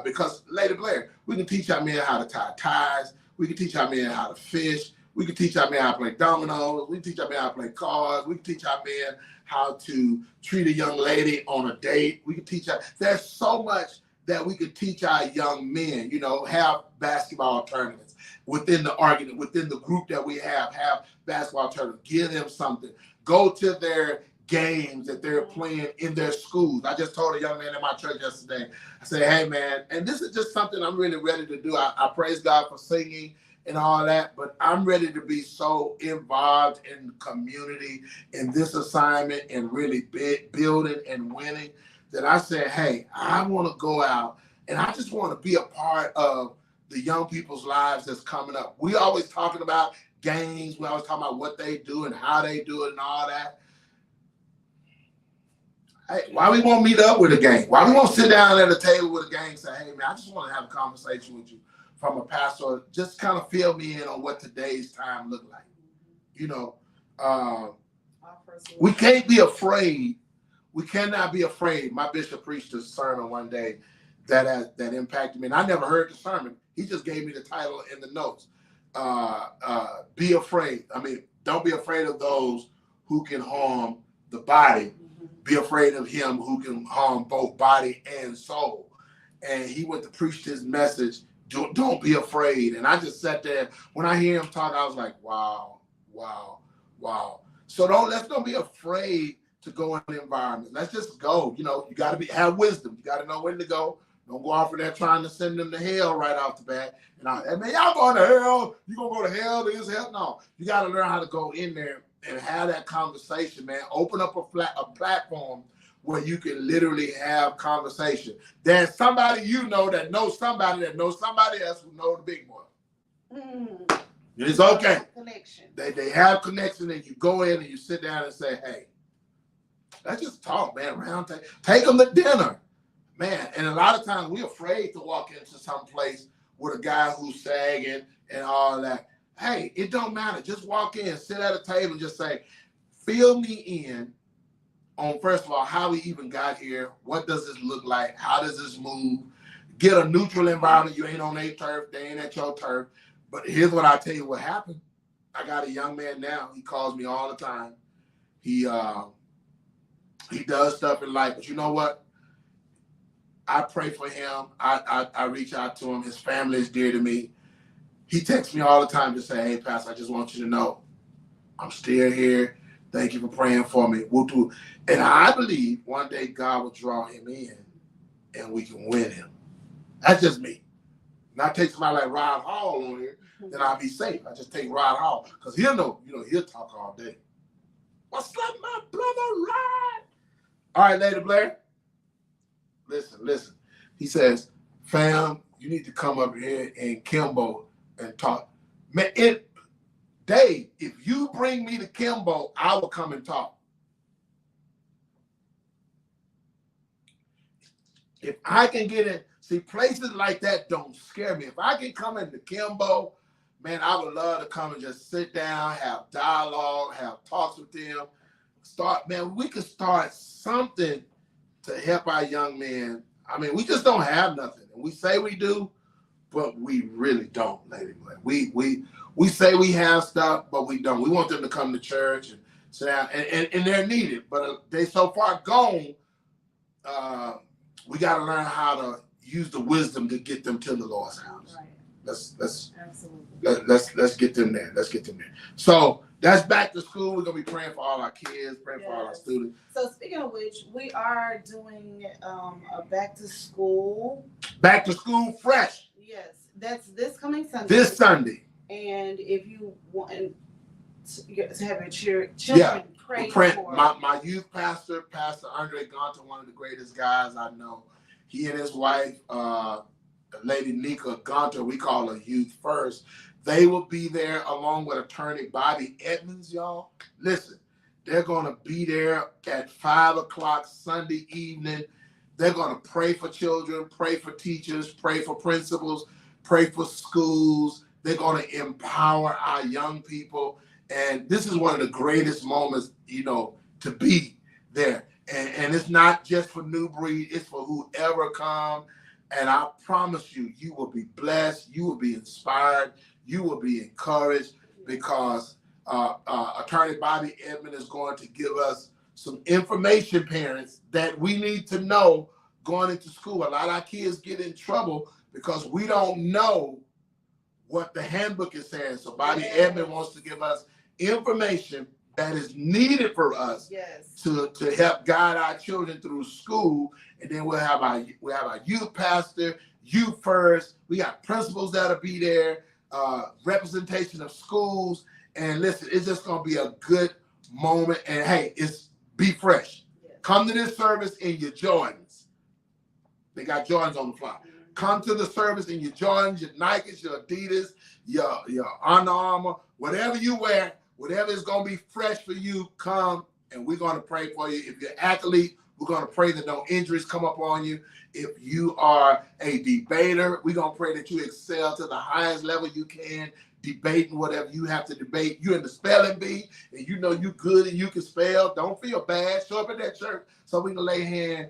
because, Lady Blair, we can teach our men how to tie ties. We can teach our men how to fish. We can teach our men how to play dominoes. We can teach our men how to play cards. We can teach our men how to treat a young lady on a date. We can teach there's so much that we could teach our young men, you know, have basketball tournaments within the group that we have basketball tournaments, give them something, go to their games that they're playing in their schools. I just told a young man in my church yesterday, I said, hey man, and this is just something I'm really ready to do. I praise God for singing and all that, but I'm ready to be so involved in the community in this assignment and really building and winning that I said, hey, I want to go out and I just want to be a part of the young people's lives that's coming up. We always talking about games. We always talking about what they do and how they do it and all that. Hey, why we won't meet up with a gang? Why we won't sit down at a table with a gang and say, hey, man, I just want to have a conversation with you from a pastor. Just kind of fill me in on what today's time look like. You know, we can't be afraid. We cannot be afraid. My bishop preached a sermon one day that impacted me. And I never heard the sermon. He just gave me the title in the notes. Be afraid. I mean, don't be afraid of those who can harm the body. Be afraid of him who can harm both body and soul. And he went to preach his message, don't be afraid. And I just sat there. When I hear him talk, I was like, wow, wow, wow. So let's don't be afraid to go in the environment. Let's just go. You know, you got to have wisdom. You got to know when to go. Don't go off of there trying to send them to hell right off the bat. And man, y'all going to hell. You going to go to hell? This hell? No. You got to learn how to go in there and have that conversation, man. Open up a platform where you can literally have conversation. There's somebody you know that knows somebody else who knows the big boy. Mm. It's okay. Connection. They have connection, and you go in and you sit down and say, hey, let's just talk, man. Take them to dinner, man. And a lot of times we're afraid to walk into some place with a guy who's sagging and all that. Hey, it don't matter. Just walk in, sit at a table, and just say, fill me in on, first of all, how we even got here. What does this look like? How does this move? Get a neutral environment. You ain't on their turf. They ain't at your turf. But here's what I tell you what happened. I got a young man now. He calls me all the time. He does stuff in life. But you know what? I pray for him. I reach out to him. His family is dear to me. He texts me all the time to say, hey, Pastor, I just want you to know I'm still here. Thank you for praying for me. We'll do. And I believe one day God will draw him in and we can win him. That's just me. Not take somebody like Rod Hall on here, then I'll be safe. I just take Rod Hall because he'll know, he'll talk all day. What's up, my brother Rod? All right, Lady Blair. listen. He says, fam, you need to come up here in Kimbo and talk. Man, Dave, if you bring me to Kimbo, I will come and talk. If I can get in, see, places like that don't scare me. If I can come into Kimbo, man, I would love to come and just sit down, have dialogue, have talks with them. We could start something to help our young men. I mean, we just don't have nothing. And we say we do, but we really don't, Lady Blair. We say we have stuff, but we don't. We want them to come to church and sit down, and they're needed, but they so far gone. We got to learn how to use the wisdom to get them to the Lord's house. Right. Let's get them there. Let's get them there. So that's back to school. We're gonna be praying for all our kids, praying for all our students. So speaking of which, we are doing a back to school fresh. Yes, that's this coming Sunday. This Sunday. And if you want to have your children pray for my youth pastor, Pastor Andre Gonta, one of the greatest guys I know. He and his wife, Lady Nika Gonta, we call her Youth First. They will be there along with attorney Bobby Edmonds, y'all. Listen, they're going to be there at 5 o'clock Sunday evening. They're going to pray for children, pray for teachers, pray for principals, pray for schools. They're going to empower our young people. And this is one of the greatest moments, to be there. And it's not just for New Breed, it's for whoever come. And I promise you, you will be blessed, you will be inspired, you will be encouraged, because Attorney Bobby Edmond is going to give us some information, parents, that we need to know going into school. A lot of our kids get in trouble because we don't know what the handbook is saying. So Bobby Edmond wants to give us information that is needed for us to help guide our children through school. And then we'll have our youth pastor, Youth First. We got principals that'll be there, representation of schools. And listen, it's just gonna be a good moment. And hey, be fresh. Come to this service in your Jordans. They got Jordans on the fly. Come to the service in your Jordans, your Nikes, your Adidas, your Under Armour, whatever you wear, whatever is going to be fresh for you, come, and we're going to pray for you. If you're an athlete, we're going to pray that no injuries come up on you. If you are a debater, we're going to pray that you excel to the highest level you can, debating whatever you have to debate. You're in the spelling bee, and you know you good and you can spell. Don't feel bad. Show up at that church so we can lay hand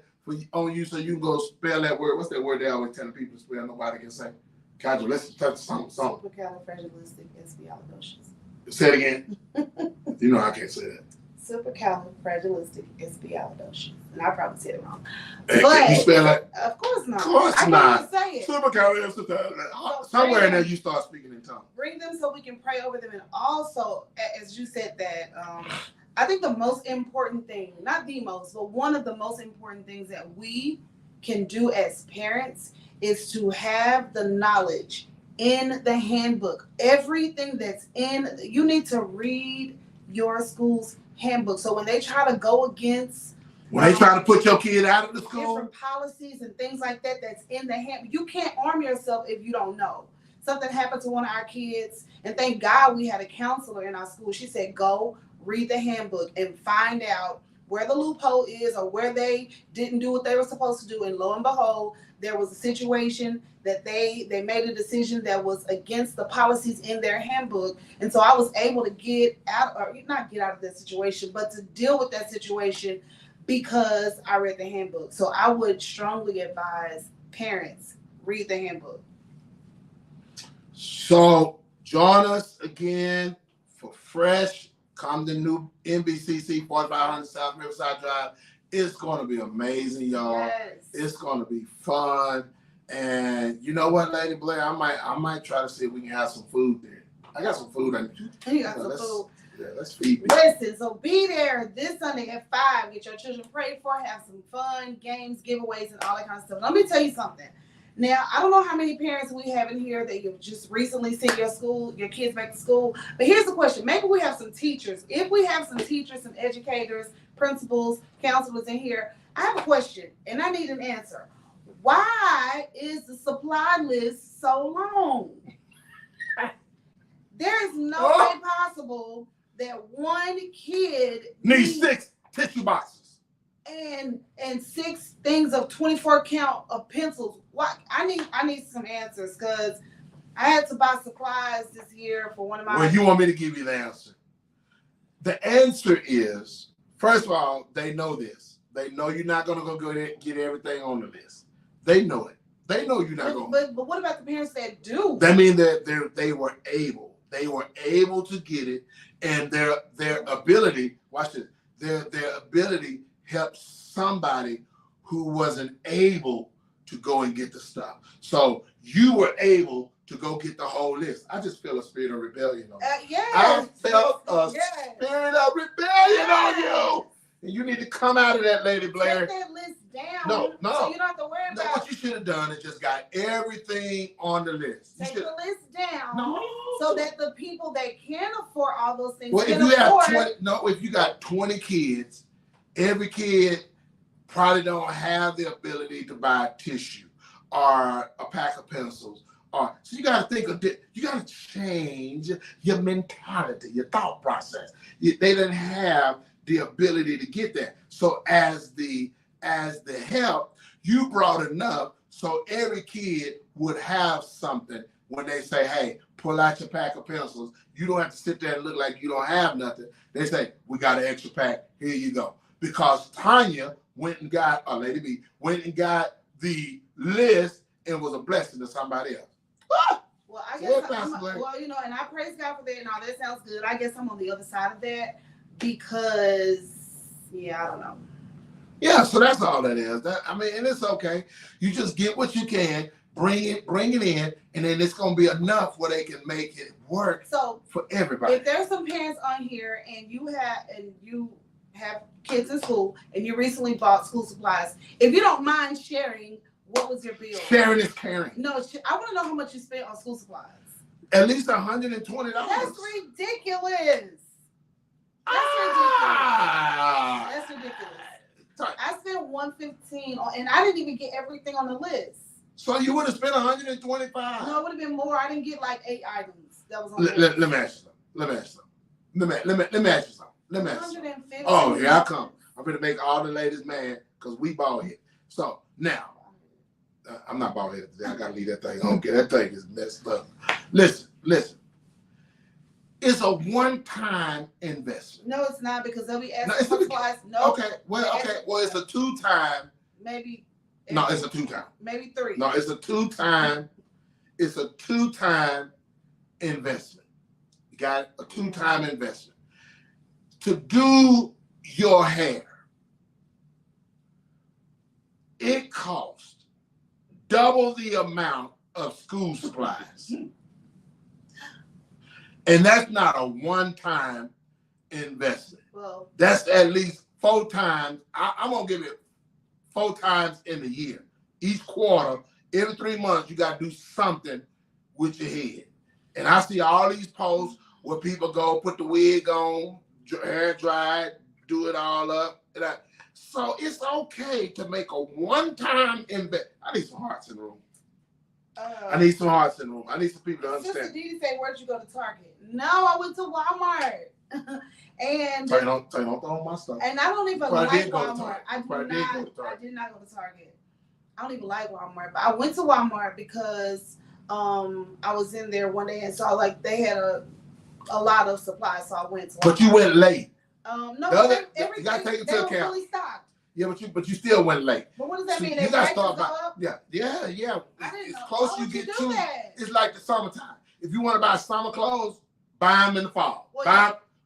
on you so you can go spell that word. What's that word they always telling people to spell? Nobody can say. Kaja, let's touch something. Supercalifragilisticexpialidocious. Say it again. You know I can't say that. Supercalifragilisticexpialidocious. And I probably said it wrong. Hey, but can you spell that? Of course not. Of course I not. Can't even say it. Supercalifragilisticexpialidocious. Somewhere in there you start speaking in tongues. Bring them so we can pray over them. And also, as you said that, I think the most important thing, not the most, but one of the most important things that we can do as parents is to have the knowledge in the handbook. Everything that's you need to read your school's handbook. So when they try to go against, when they try to put your kid out of the school, different policies and things like that, that's in the handbook. You can't arm yourself if you don't know. Something happened to one of our kids, and thank God we had a counselor in our school. She said, go read the handbook and find out where the loophole is or where they didn't do what they were supposed to do. And lo and behold, there was a situation that they made a decision that was against the policies in their handbook. And so I was able to not get out of that situation, but to deal with that situation because I read the handbook. So I would strongly advise parents, read the handbook. So join us again for Fresh. Come to new NBCC 4500 South Riverside Drive. It's going to be amazing, y'all. Yes. It's going to be fun. And you know what, Lady Blair? I might try to see if we can have some food there. I got some food. You got some food. Yeah, let's feed me. Listen, so be there this Sunday at 5. Get your children prayed for. Have some fun, games, giveaways, and all that kind of stuff. Let me tell you something. Now, I don't know how many parents we have in here that you've just recently sent your kids back to school. But here's the question. Maybe we have some teachers. If we have some teachers, some educators, principals, counselors in here, I have a question, and I need an answer. Why is the supply list so long? There is no way possible that one kid Needs 6 tissue boxes. and 6 things of 24 count of pencils. What I need some answers, because I had to buy supplies this year for one of my. Well, you want me to give you the answer? The answer is, first of all, they know this. They know you're not gonna go get everything on the list. They know it. They know you're not gonna. But what about the parents that do? That means that they were able. They were able to get it, and their ability. Watch this. Their ability helped somebody who wasn't able to go and get the stuff. So you were able to go get the whole list. I just feel a spirit of rebellion on you. Yes. I felt a spirit of rebellion on you. And you need to come out of that, Lady Blair. Take that list down. No. So you don't have to worry No, about. what you should have done is just got everything on the list. Take the list down. No. So that the people that can afford all those things Well, can if you afford. if you got 20 kids, every kid probably don't have the ability to buy tissue or a pack of pencils. So you got to think of it. You got to change your mentality, your thought process. They didn't have the ability to get that. So as the help, you brought enough so every kid would have something when they say, hey, pull out your pack of pencils. You don't have to sit there and look like you don't have nothing. They say, we got an extra pack. Here you go. Because Tanya went and got, or Lady B, went and got the list and was a blessing to somebody else. Well, I guess and I praise God for that and all that sounds good. I guess I'm on the other side of that because, I don't know. Yeah, so that's all that is. And it's okay. You just get what you can, bring it in, and then it's gonna be enough where they can make it work for everybody. If there's some parents on here and you have kids in school and you recently bought school supplies, if you don't mind sharing, what was your bill? Sharing is caring. No, I want to know how much you spent on school supplies. At least $120. That's ridiculous. That's ridiculous. I spent $115 on, and I didn't even get everything on the list. So you would have spent $125. No, it would have been more. I didn't get like 8 items. That was on the list. Let me ask you something. Oh, here I come. I'm going to make all the ladies mad because we bald head. So now, I'm not bald headed today. I got to leave that thing on. Okay, that thing is messed up. Listen. It's a one-time investment. No, it's not, because they'll be asking for supplies. No. Okay. Well, it's a 2-time. Maybe. No, it's a 2-time. Maybe 3. No, it's a 2-time. It's a 2-time investment. You got it? A 2-time investment. To do your hair, it costs double the amount of school supplies. And that's not a one-time investment. Well, that's at least 4 times. I'm going to give it 4 times in the year. Each quarter, every 3 months, you got to do something with your head. And I see all these posts where people go put the wig on, hair dry, do it all up. So it's okay to make a one-time investment. I need some hearts in the room. I need some hearts in the room. I need some people to understand. Sister Didi say, where'd you go to Target? No, I went to Walmart. And so you don't throw my stuff. And I don't even like Walmart. I did not go to Target. I don't even like Walmart. But I went to Walmart because I was in there one day and saw like they had a lot of supplies, so I went to Walmart. But you went late. No, everything, you gotta take it into account. Fully stocked. Yeah, but you still went late. But what does that mean? You gotta start by yeah. It's close you get to. It's like the summertime. If you want to buy summer clothes, buy them in the fall.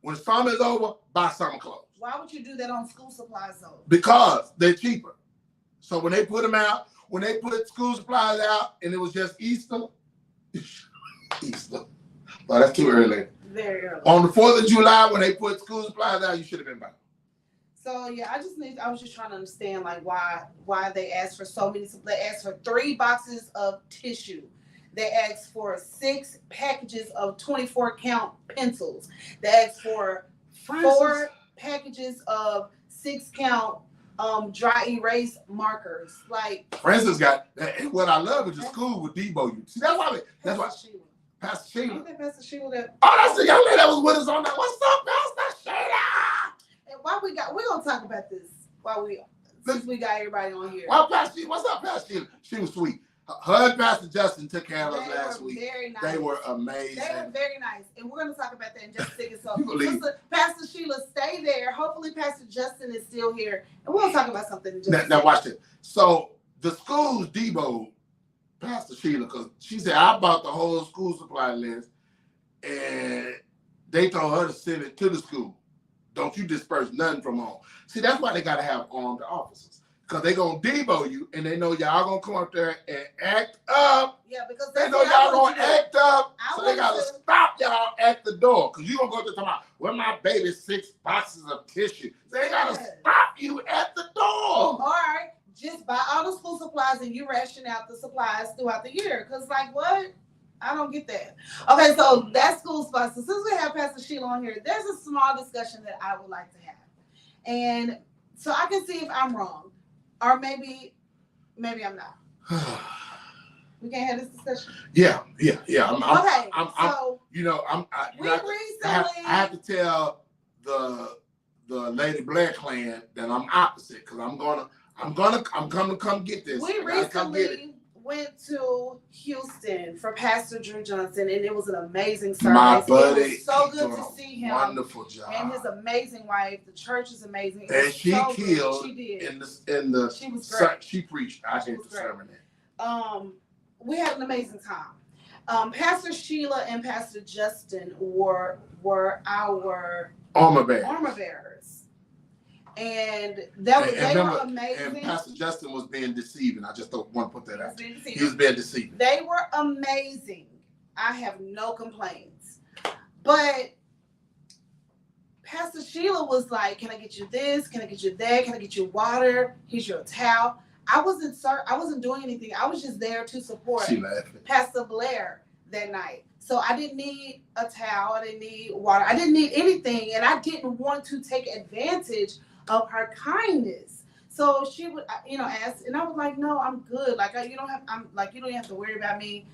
When summer is over, buy summer clothes. Why would you do that on school supplies though? Because they're cheaper. So when they put them out, when they put school supplies out, and it was just Easter. Oh, that's too early. Very early. On the 4th of July, when they put school supplies out, you should have been buying. So yeah, I was just trying to understand like why they asked for so many. They asked for 3 boxes of tissue. They asked for 6 packages of 24 count pencils. They asked for 4 packages of 6 count dry erase markers. Like Francis got, and what I love is the school would debo you. See, that's why. Pastor Sheila. Okay, Pastor Sheila. That, Oh, that's the young lady that was with us on that. What's up, Pastor Sheila? and why we're gonna talk about this while since we got everybody on here. Well, Pastor Sheila, what's up, Pastor Sheila? She was sweet. Her and Pastor Justin took care of us last week. Very nice. They were amazing. They were very nice. And we're going to talk about that in just a second. So, Pastor Sheila, stay there. Hopefully, Pastor Justin is still here. And we'll talk about something in just a second. Now, watch it. So, the school's debo Pastor Sheila, because she said, I bought the whole school supply list, and they told her to send it to the school. Don't you disperse nothing from home. See, that's why they got to have armed officers. Because they're going to debo you, and they know y'all going to come up there and act up. Yeah, because they know y'all going to act up, so they got to stop y'all at the door. Because you're going to go to talk about, where my baby 6 boxes of tissue. So they got to stop you at the door. All right, just buy all the school supplies, and you ration out the supplies throughout the year. Because, like, what? I don't get that. Okay, so that's school supplies. So since we have Pastor Sheila on here, there's a small discussion that I would like to have. And so I can see if I'm wrong. Or maybe I'm not. We can't have this discussion. Yeah. I have to tell the Lady Blair clan that I'm opposite because I'm gonna come get this. We recently went to Houston for Pastor Drew Johnson, and it was an amazing service. My buddy, it was so good to see him. Wonderful job. And his amazing wife. The church is amazing. And she so killed. She did. In the. She was great. She preached. I hate the sermon. We had an amazing time. Pastor Sheila and Pastor Justin were our armor bearers. And they were amazing. And Pastor Justin was being deceiving. I just don't want to put that out. He was being deceiving. They were amazing. I have no complaints. But Pastor Sheila was like, can I get you this? Can I get you that? Can I get you water? Here's your towel. I wasn't doing anything. I was just there to support Pastor Blair that night. So I didn't need a towel. I didn't need water. I didn't need anything. And I didn't want to take advantage of her kindness. So she would, ask, and I was like, no, I'm good. Like, you don't have to worry about me.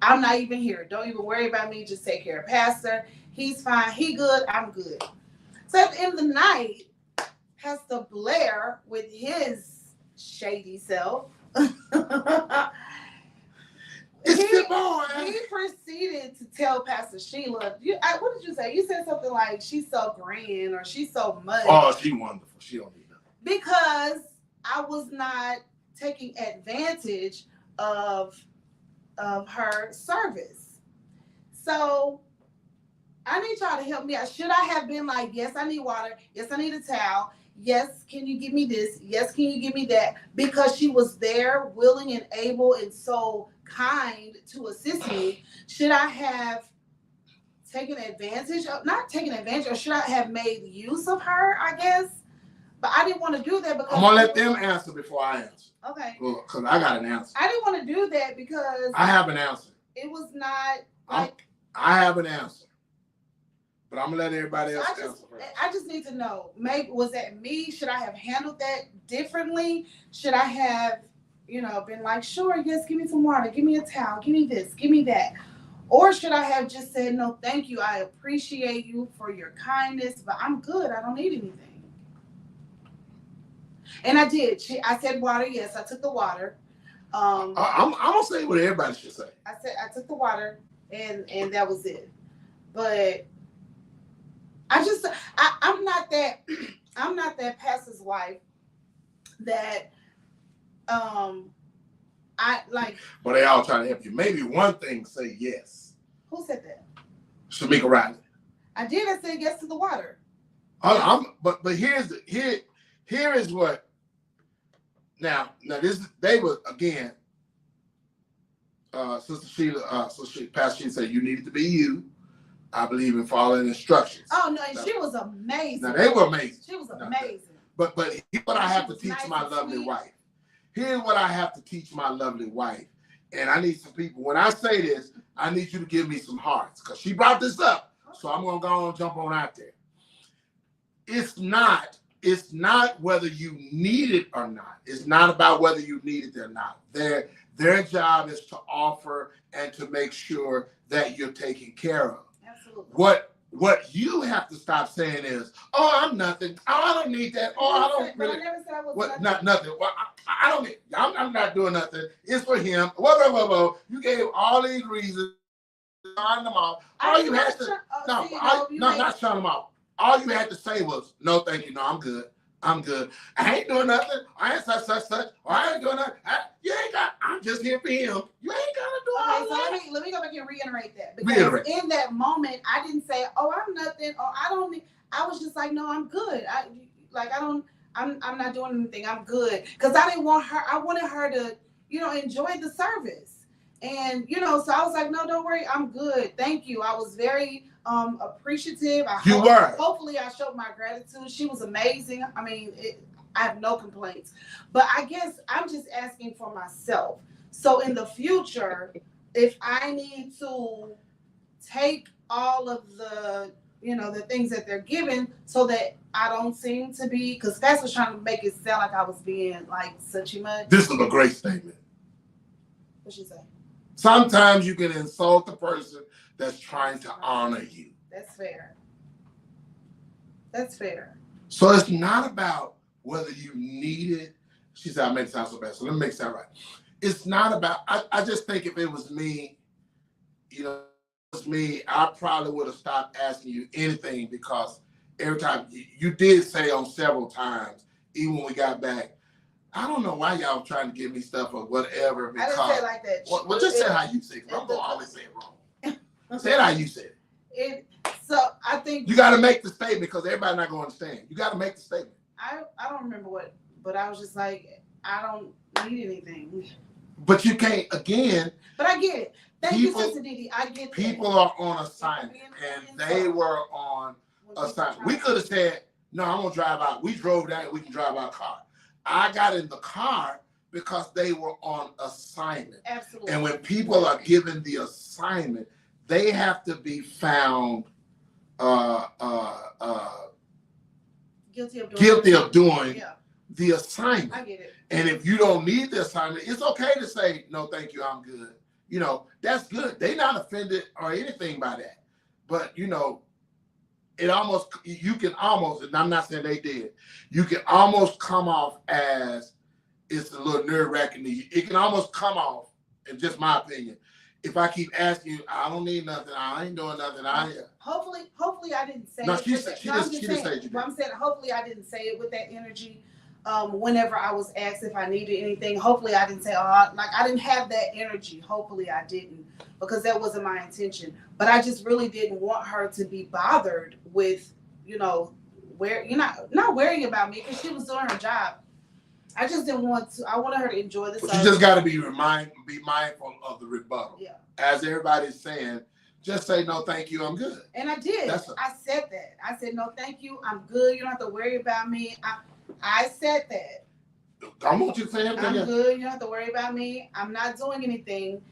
I'm not even here. Don't even worry about me. Just take care of Pastor. He's fine. He good. I'm good. So at the end of the night, Pastor Blair, with his shady self, he proceeded to tell Pastor Sheila, what did you say? You said something like, she's so grand or she's so much. Oh, she's wonderful. She don't need nothing. Because I was not taking advantage of her service. So I need y'all to help me out. Should I have been like, yes, I need water. Yes, I need a towel. Yes, can you give me this? Yes, can you give me that? Because she was there, willing and able and so kind to assist me. Should I have taken advantage of, not taken advantage, or should I have made use of her, I guess? But I didn't want to do that because I'm going to let them answer before I answer. Okay. Because I got an answer. I didn't want to do that because I have an answer. It was not like... I have an answer. But I'm going to let everybody else answer first. I just need to know, maybe, was that me? Should I have handled that differently? Should I have, been like, sure, yes, give me some water, give me a towel, give me this, give me that? Or should I have just said, no, thank you, I appreciate you for your kindness, but I'm good, I don't need anything. And I did. I said water, yes, I took the water. I'm going to say what everybody should say. I took the water, and that was it. But I'm not that pastor's wife that I like. But they all trying to help you. Maybe one thing, say yes. Who said that? Shamika Riley. I did. I said yes to the water. But here is what. Now they were again. Sister Sheila, Pastor Sheila said you needed to be you. I believe in following instructions. Oh no, and she was amazing. Now they were amazing. She was amazing. But here's what I have to teach my lovely wife. Here's what I have to teach my lovely wife. And I need some people. When I say this, I need you to give me some hearts because she brought this up. So I'm gonna go on and jump on out there. It's not it's not whether you need it or not. It's not about whether you need it or not. Their job is to offer and to make sure that you're taken care of. Absolutely. What you have to stop saying is, "Oh, I'm nothing. Oh, I don't need that. Oh, I don't really." But I never said I was What? nothing. Nothing. Well, I don't need. I'm not doing nothing. It's for him. Whoa. You gave all these reasons. Sign them off. All you had to not shut them off. All you had to say was, "No, thank you. No, I'm good. I'm good. I ain't doing nothing. I ain't such. Or I ain't doing nothing. You ain't got. I'm just here for him. You ain't gotta do all Okay, so that." let me go back and reiterate that, because in that moment I didn't say, "Oh, I'm nothing," or "I don't need." I was just like, "No, I'm good. I'm not doing anything. I'm good," because I didn't want her. I wanted her to, enjoy the service, and so I was like, "No, don't worry. I'm good. Thank you." I was very appreciative. Hopefully I showed my gratitude. She was amazing. I mean, I have no complaints, but I guess I'm just asking for myself. So in the future, if I need to take all of the, the things that they're giving, so that I don't seem to be, because Fast was trying to make it sound like I was being like such much. This is a great statement. What'd she say? Sometimes you can insult the person that's trying to honor you. That's fair. That's fair. So it's not about whether you need it. She said, I make it sound so bad. So let me make it sound right. It's not about, I just think if it was me, I probably would have stopped asking you anything, because every time you did say on several times, even when we got back, I don't know why y'all trying to give me stuff or whatever. I didn't say it like that. Well, just say how you say it. I'm going to always say it wrong. Say it how you said it. So I think you got to make the statement, because everybody's not going to understand. You got to make the statement. I don't remember what, but I was just like, I don't need anything. But you can't, again. But I get it. Thank you, Sister Didi. I get that. People are on assignment, and they were on assignment. We could have said, no, I'm going to drive out. We drove down, we can drive our car. I got in the car because they were on assignment. Absolutely. And when people are given the assignment, they have to be found guilty of doing the assignment. I get it. And if you don't need the assignment, it's okay to say, no, thank you, I'm good. That's good. They're not offended or anything by that. But, you can almost, and I'm not saying they did, you can almost come off as, it's a little nerve-wracking to you. It can almost come off, in just my opinion, if I keep asking you, I don't need nothing, I ain't doing nothing, Hopefully I didn't say no, it. She didn't say it. I'm saying hopefully I didn't say it with that energy. Whenever I was asked if I needed anything, hopefully I didn't say, I didn't have that energy. Hopefully I didn't, because that wasn't my intention. But I just really didn't want her to be bothered with, where you're not worrying about me, because she was doing her job. I just didn't want to. I wanted her to enjoy the service. You just got to be mindful of the rebuttal. Yeah. As everybody's saying, just say, no, thank you, I'm good. And I did. I said that. I said, no, thank you, I'm good. You don't have to worry about me. I said that. I want you to say everything. I'm good. You don't have to worry about me. I'm not doing anything.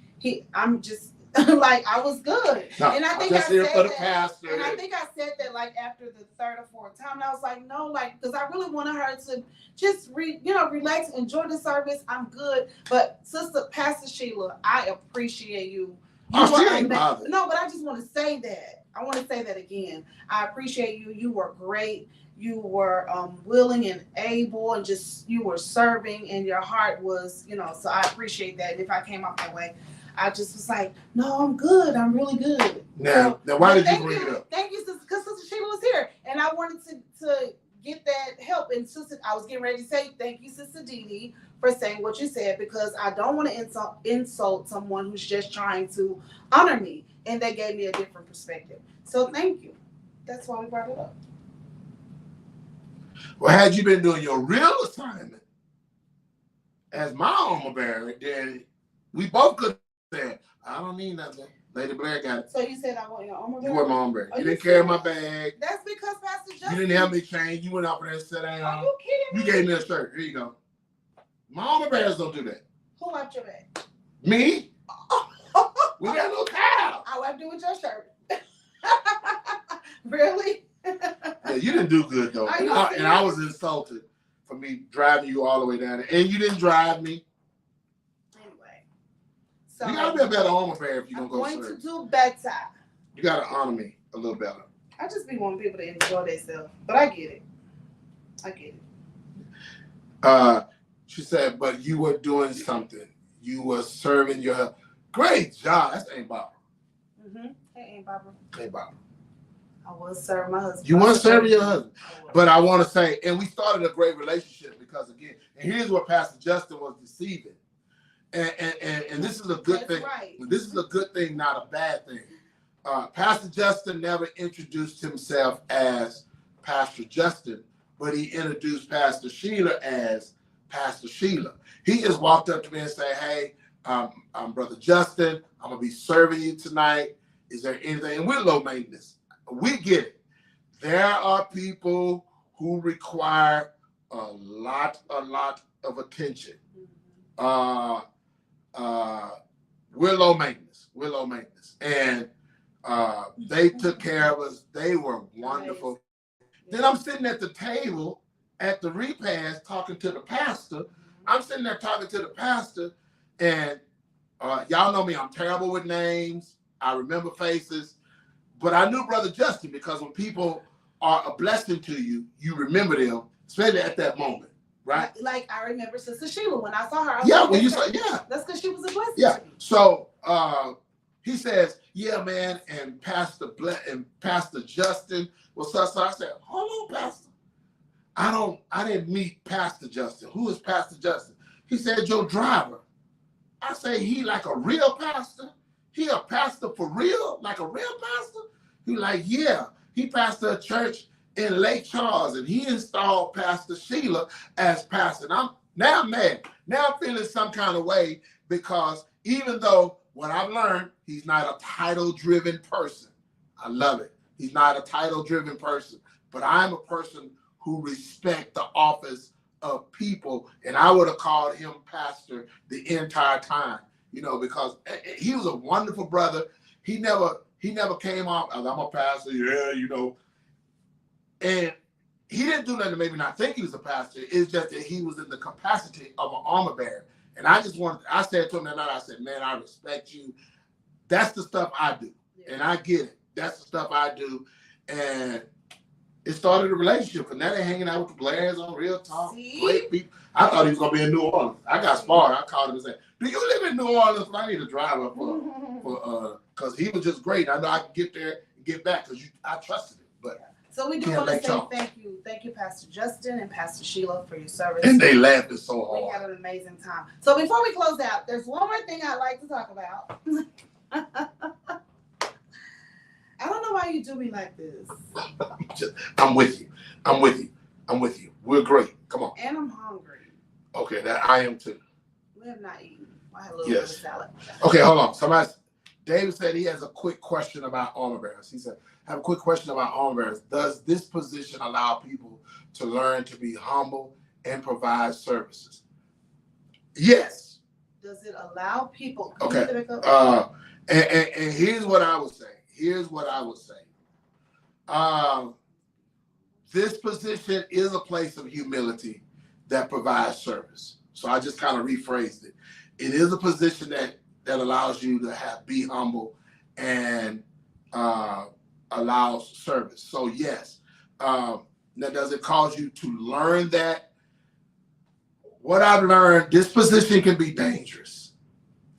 I'm just like, I was good. No, and I think just I here said for the that. pastor. And I think I said that like after the third or fourth time. And I was like, no, because I really wanted her to just relax, enjoy the service. I'm good. But Pastor Sheila, I appreciate you. She ain't bothered. No, but I just want to say that. I want to say that again. I appreciate you. You were great. You were willing and able, and just you were serving, and your heart was, so I appreciate that. And if I came off that way, I just was like, no, I'm good. I'm really good. Now why did you bring it up? Thank you, because Sister Sheila was here, and I wanted to get that help. And I was getting ready to say thank you, Sister Didi, for saying what you said, because I don't want to insult someone who's just trying to honor me, and they gave me a different perspective. So thank you. That's why we brought it up. Well, had you been doing your real assignment as my armor bearer, then we both could have said, I don't need nothing. Lady Blair got it. So you said I want your armor bearer? You were my armor bearer. You didn't carry my bag. That's because Pastor Justin. You didn't help me change. You went up there and sat down. Are you kidding me? You gave me a shirt. Here you go. My armor bearers don't do that. Who wiped your bag? Me? We got no towel. I wiped it with your shirt. Really? Yeah, you didn't do good though. Are you And I was insulted for me driving you all the way down there. And you didn't drive me. Anyway. So You gotta be a better armor bearer if you're I'm gonna go going service. to do better. You gotta honor me a little better. I just be wanting people to enjoy themselves. But I get it. I get it. She said, but you were doing something. You were serving your great job. That's Aunt Barbara. Hey, Aunt Barbara. Aunt Barbara. I was serving my husband. You weren't serving your husband. But I want to say, and we started a great relationship because again, and here's where Pastor Justin was deceiving. And this is a good thing. Right. This is a good thing, not a bad thing. Pastor Justin never introduced himself as Pastor Justin, but he introduced Pastor Sheila as Pastor Sheila. He just walked up to me and said, hey, I'm Brother Justin. I'm going to be serving you tonight. Is there anything? And we're low maintenance. We get it. There are people who require a lot of attention. We're low maintenance. We're low maintenance. And they took care of us. They were wonderful. Then I'm sitting at the table at the repast talking to the pastor. I'm sitting there talking to the pastor, and y'all know me, I'm terrible with names. I remember faces. But I knew Brother Justin because when people are a blessing to you, you remember them, especially at that moment, right? Like I remember Sister Sheila when I saw her. I was Yeah, like, when you saw, yeah. That's because she was a blessing. Yeah. To me. So he says, yeah, man, and Pastor Justin was so I said, hold on, Pastor. I didn't meet Pastor Justin. Who is Pastor Justin? He said, your driver. I say, he like a real pastor? He a pastor for real? Like a real pastor? He like, yeah. He pastored a church in Lake Charles, and he installed Pastor Sheila as pastor. And I'm mad. Now I'm feeling some kind of way because even though what I've learned, he's not a title-driven person. I love it. He's not a title-driven person. But I'm a person who respect the office of people, and I would have called him pastor the entire time, you know, because he was a wonderful brother. He never came off as I'm a pastor, yeah, you know. And he didn't do nothing to make me not think he was a pastor. It's just that he was in the capacity of an armor bearer. And I said to him that night, I said, man, I respect you. That's the stuff I do. Yeah. And I get it. That's the stuff I do. And it started a relationship. And now they're hanging out with the Blairs on Real Talk. See? Great people. I thought he was going to be in New Orleans. I got smart. I called him and said, do you live in New Orleans? I need to drive up because he was just great. I know I could get there and get back because I trusted him. But so we do want to say thank you, Pastor Justin and Pastor Sheila, for your service. And they laughed so hard. We had an amazing time. So before we close out, there's one more thing I'd like to talk about. I don't know why you do me like this. I'm with you. We're great. Come on. And I'm hungry. Okay, that I am too. We have not eaten. I had a little bit of salad. Okay, hold on. David said he has a quick question about armor bearers. He said, I have a quick question about armor bearers. Does this position allow people to learn to be humble and provide services? Yes. Does it allow people? Okay. And here's what I would say. This position is a place of humility that provides service. So I just kind of rephrased it. It is a position that allows you to be humble and allows service. So yes. Now, does it cause you to learn that? What I've learned, this position can be dangerous,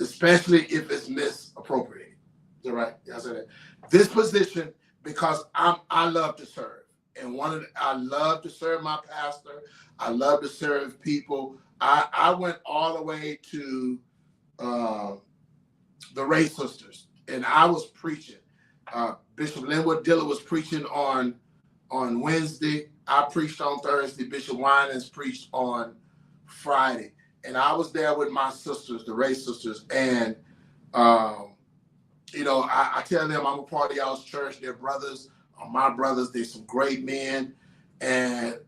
especially if it's misappropriated. Is that right? I said that. This position, because I love to serve. And I love to serve my pastor. I love to serve people. I went all the way to the Ray Sisters, and I was preaching. Bishop Linwood Diller was preaching on Wednesday. I preached on Thursday. Bishop Winans preached on Friday. And I was there with my sisters, the Ray Sisters. And, you know, I tell them I'm a part of y'all's church. They're brothers, my brothers. They're some great men. And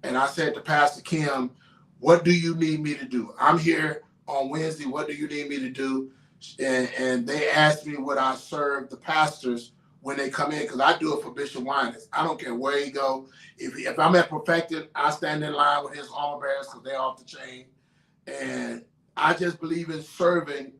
I said to Pastor Kim, what do you need me to do? I'm here on Wednesday. What do you need me to do? And they asked me would I serve the pastors when they come in, because I do it for Bishop Winans. I don't care where he go. If I'm at Perfected, I stand in line with his armor bearers because they're off the chain. And I just believe in serving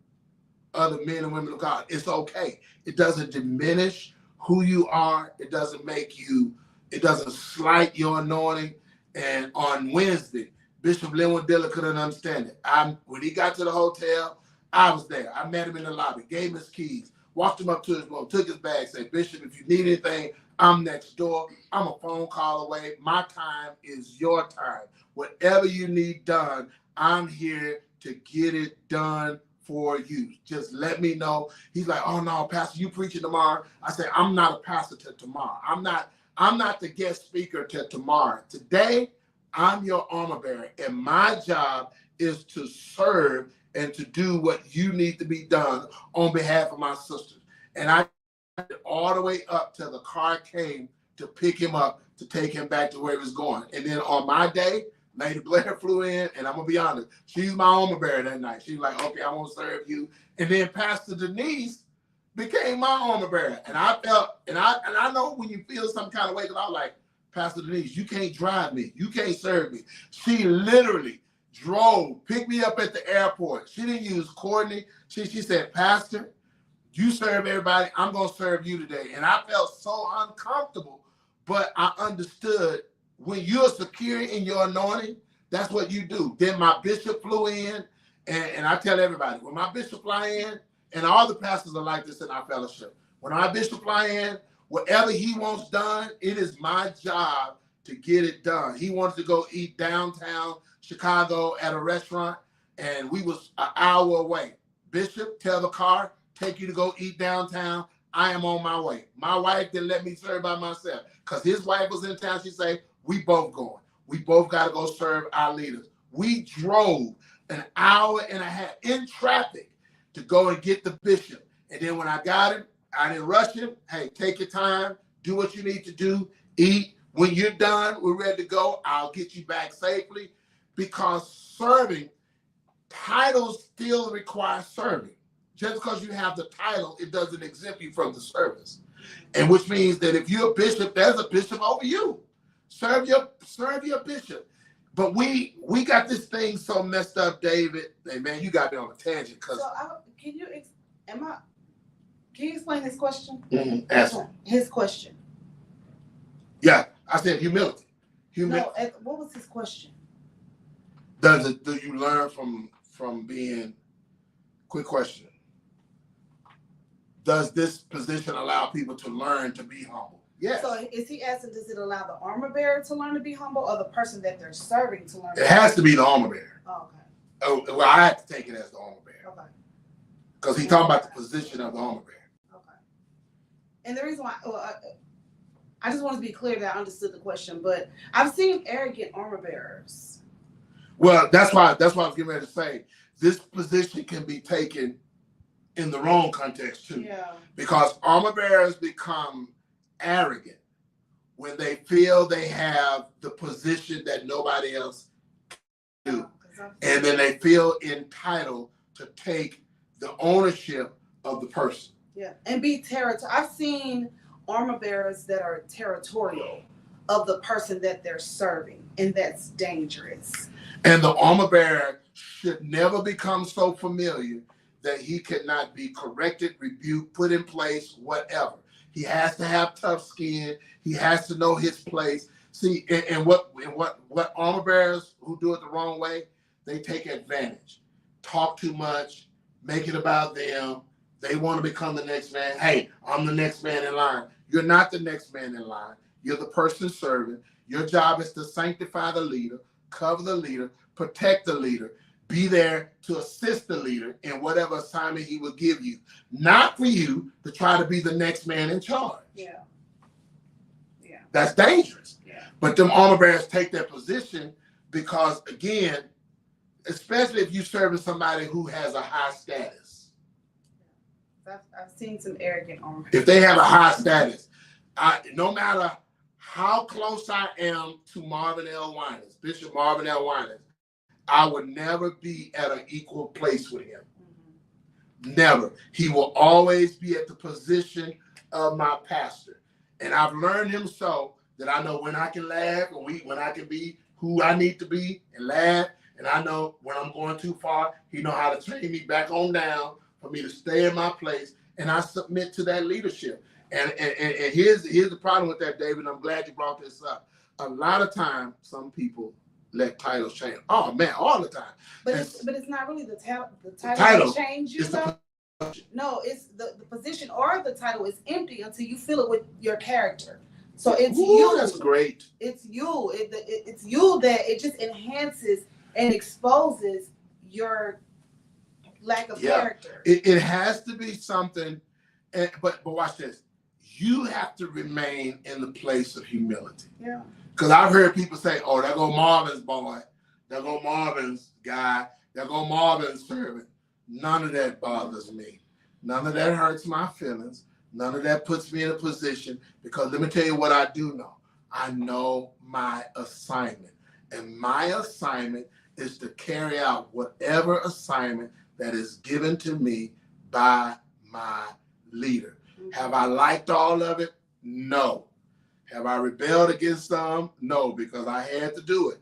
other men and women of God. It's okay. It doesn't diminish who you are. It doesn't it doesn't slight your anointing. And on Wednesday, Bishop Linwood Diller couldn't understand it. When he got to the hotel, I was there. I met him in the lobby, gave him his keys, walked him up to his room, took his bag, said, Bishop, if you need anything, I'm next door. I'm a phone call away. My time is your time. Whatever you need done, I'm here to get it done for you. Just let me know. He's like, oh no, Pastor, you preaching tomorrow? I said, I'm not a pastor till tomorrow. I'm not the guest speaker till tomorrow. Today, I'm your armor bearer, and my job is to serve and to do what you need to be done on behalf of my sisters. And I did all the way up till the car came to pick him up to take him back to where he was going. And then on my day, Lady Blair flew in, and I'm gonna be honest, she's my armor bearer that night. She's like, okay, I'm gonna serve you. And then Pastor Denise became my armor bearer. And I felt, and I know when you feel some kind of way, because I was like, Pastor Denise, you can't drive me. You can't serve me. She literally drove, picked me up at the airport. She didn't use Courtney. She said, Pastor, you serve everybody. I'm going to serve you today. And I felt so uncomfortable, but I understood when you're secure in your anointing, that's what you do. Then my bishop flew in, and I tell everybody, when my bishop fly in, and all the pastors are like this in our fellowship, when our bishop fly in, whatever he wants done, it is my job to get it done. He wants to go eat downtown Chicago at a restaurant, and we was an hour away. Bishop, tell the car, take you to go eat downtown. I am on my way. My wife didn't let me serve by myself because his wife was in town. She said, we both going. We both got to go serve our leaders. We drove an hour and a half in traffic to go and get the bishop. And then when I got him, I didn't rush him. Hey, take your time. Do what you need to do. Eat. When you're done, we're ready to go. I'll get you back safely, because serving, titles still require serving. Just because you have the title, it doesn't exempt you from the service. And which means that if you're a bishop, there's a bishop over you. Serve your bishop. But we got this thing so messed up, David. Hey man, you got me on a tangent. Can you explain his question? Ask him. His question. Yeah, I said humility. No, what was his question? Do you learn from being? Quick question. Does this position allow people to learn to be humble? Yes. So is he asking, does it allow the armor bearer to learn to be humble, or the person that they're serving to learn? It has to be the armor bearer. Oh, okay. Oh, well, I have to take it as the armor bearer. Okay. Because he's talking about the position of the armor bearer. Okay. And the reason why, I just want to be clear that I understood the question, but I've seen arrogant armor bearers. Well, that's why I was getting ready to say this position can be taken in the wrong context too. Yeah. Because armor bearers become arrogant when they feel they have the position that nobody else can do. And then they feel entitled to take the ownership of the person. Yeah, and be territorial. I've seen armor bearers that are territorial of the person that they're serving, and that's dangerous. And the armor bearer should never become so familiar that he cannot be corrected, rebuked, put in place, whatever. He has to have tough skin. He has to know his place. See, and what armor bearers who do it the wrong way, they take advantage. Talk too much, make it about them. They want to become the next man. Hey, I'm the next man in line. You're not the next man in line. You're the person serving. Your job is to sanctify the leader, cover the leader, protect the leader, be there to assist the leader in whatever assignment he will give you. Not for you to try to be the next man in charge. Yeah. Yeah. That's dangerous. Yeah. But them armor bearers take their position because, again, especially if you're serving somebody who has a high status. I've seen some arrogant armor bearers. If they have a high status, no matter how close I am to Marvin L. Winans, Bishop Marvin L. Winans, I would never be at an equal place with him. Mm-hmm. Never. He will always be at the position of my pastor. And I've learned him so that I know when I can laugh and when I can be who I need to be and laugh. And I know when I'm going too far, he know how to train me back on down for me to stay in my place. And I submit to that leadership. And here's the problem with that, David. I'm glad you brought this up. A lot of times, some people let titles change. Oh man, all the time. But it's not really the title that change you though. No, it's the position or the title is empty until you fill it with your character. So it's you. That's great. It's you. It's you that it just enhances and exposes your lack of character. It has to be something, but watch this. You have to remain in the place of humility. Yeah. Because I've heard people say, oh, there go Marvin's boy. There go Marvin's guy. There go Marvin's servant. None of that bothers me. None of that hurts my feelings. None of that puts me in a position, because let me tell you what I do know. I know my assignment. And my assignment is to carry out whatever assignment that is given to me by my leader. Have I liked all of it? No. Have I rebelled against some? No, because I had to do it.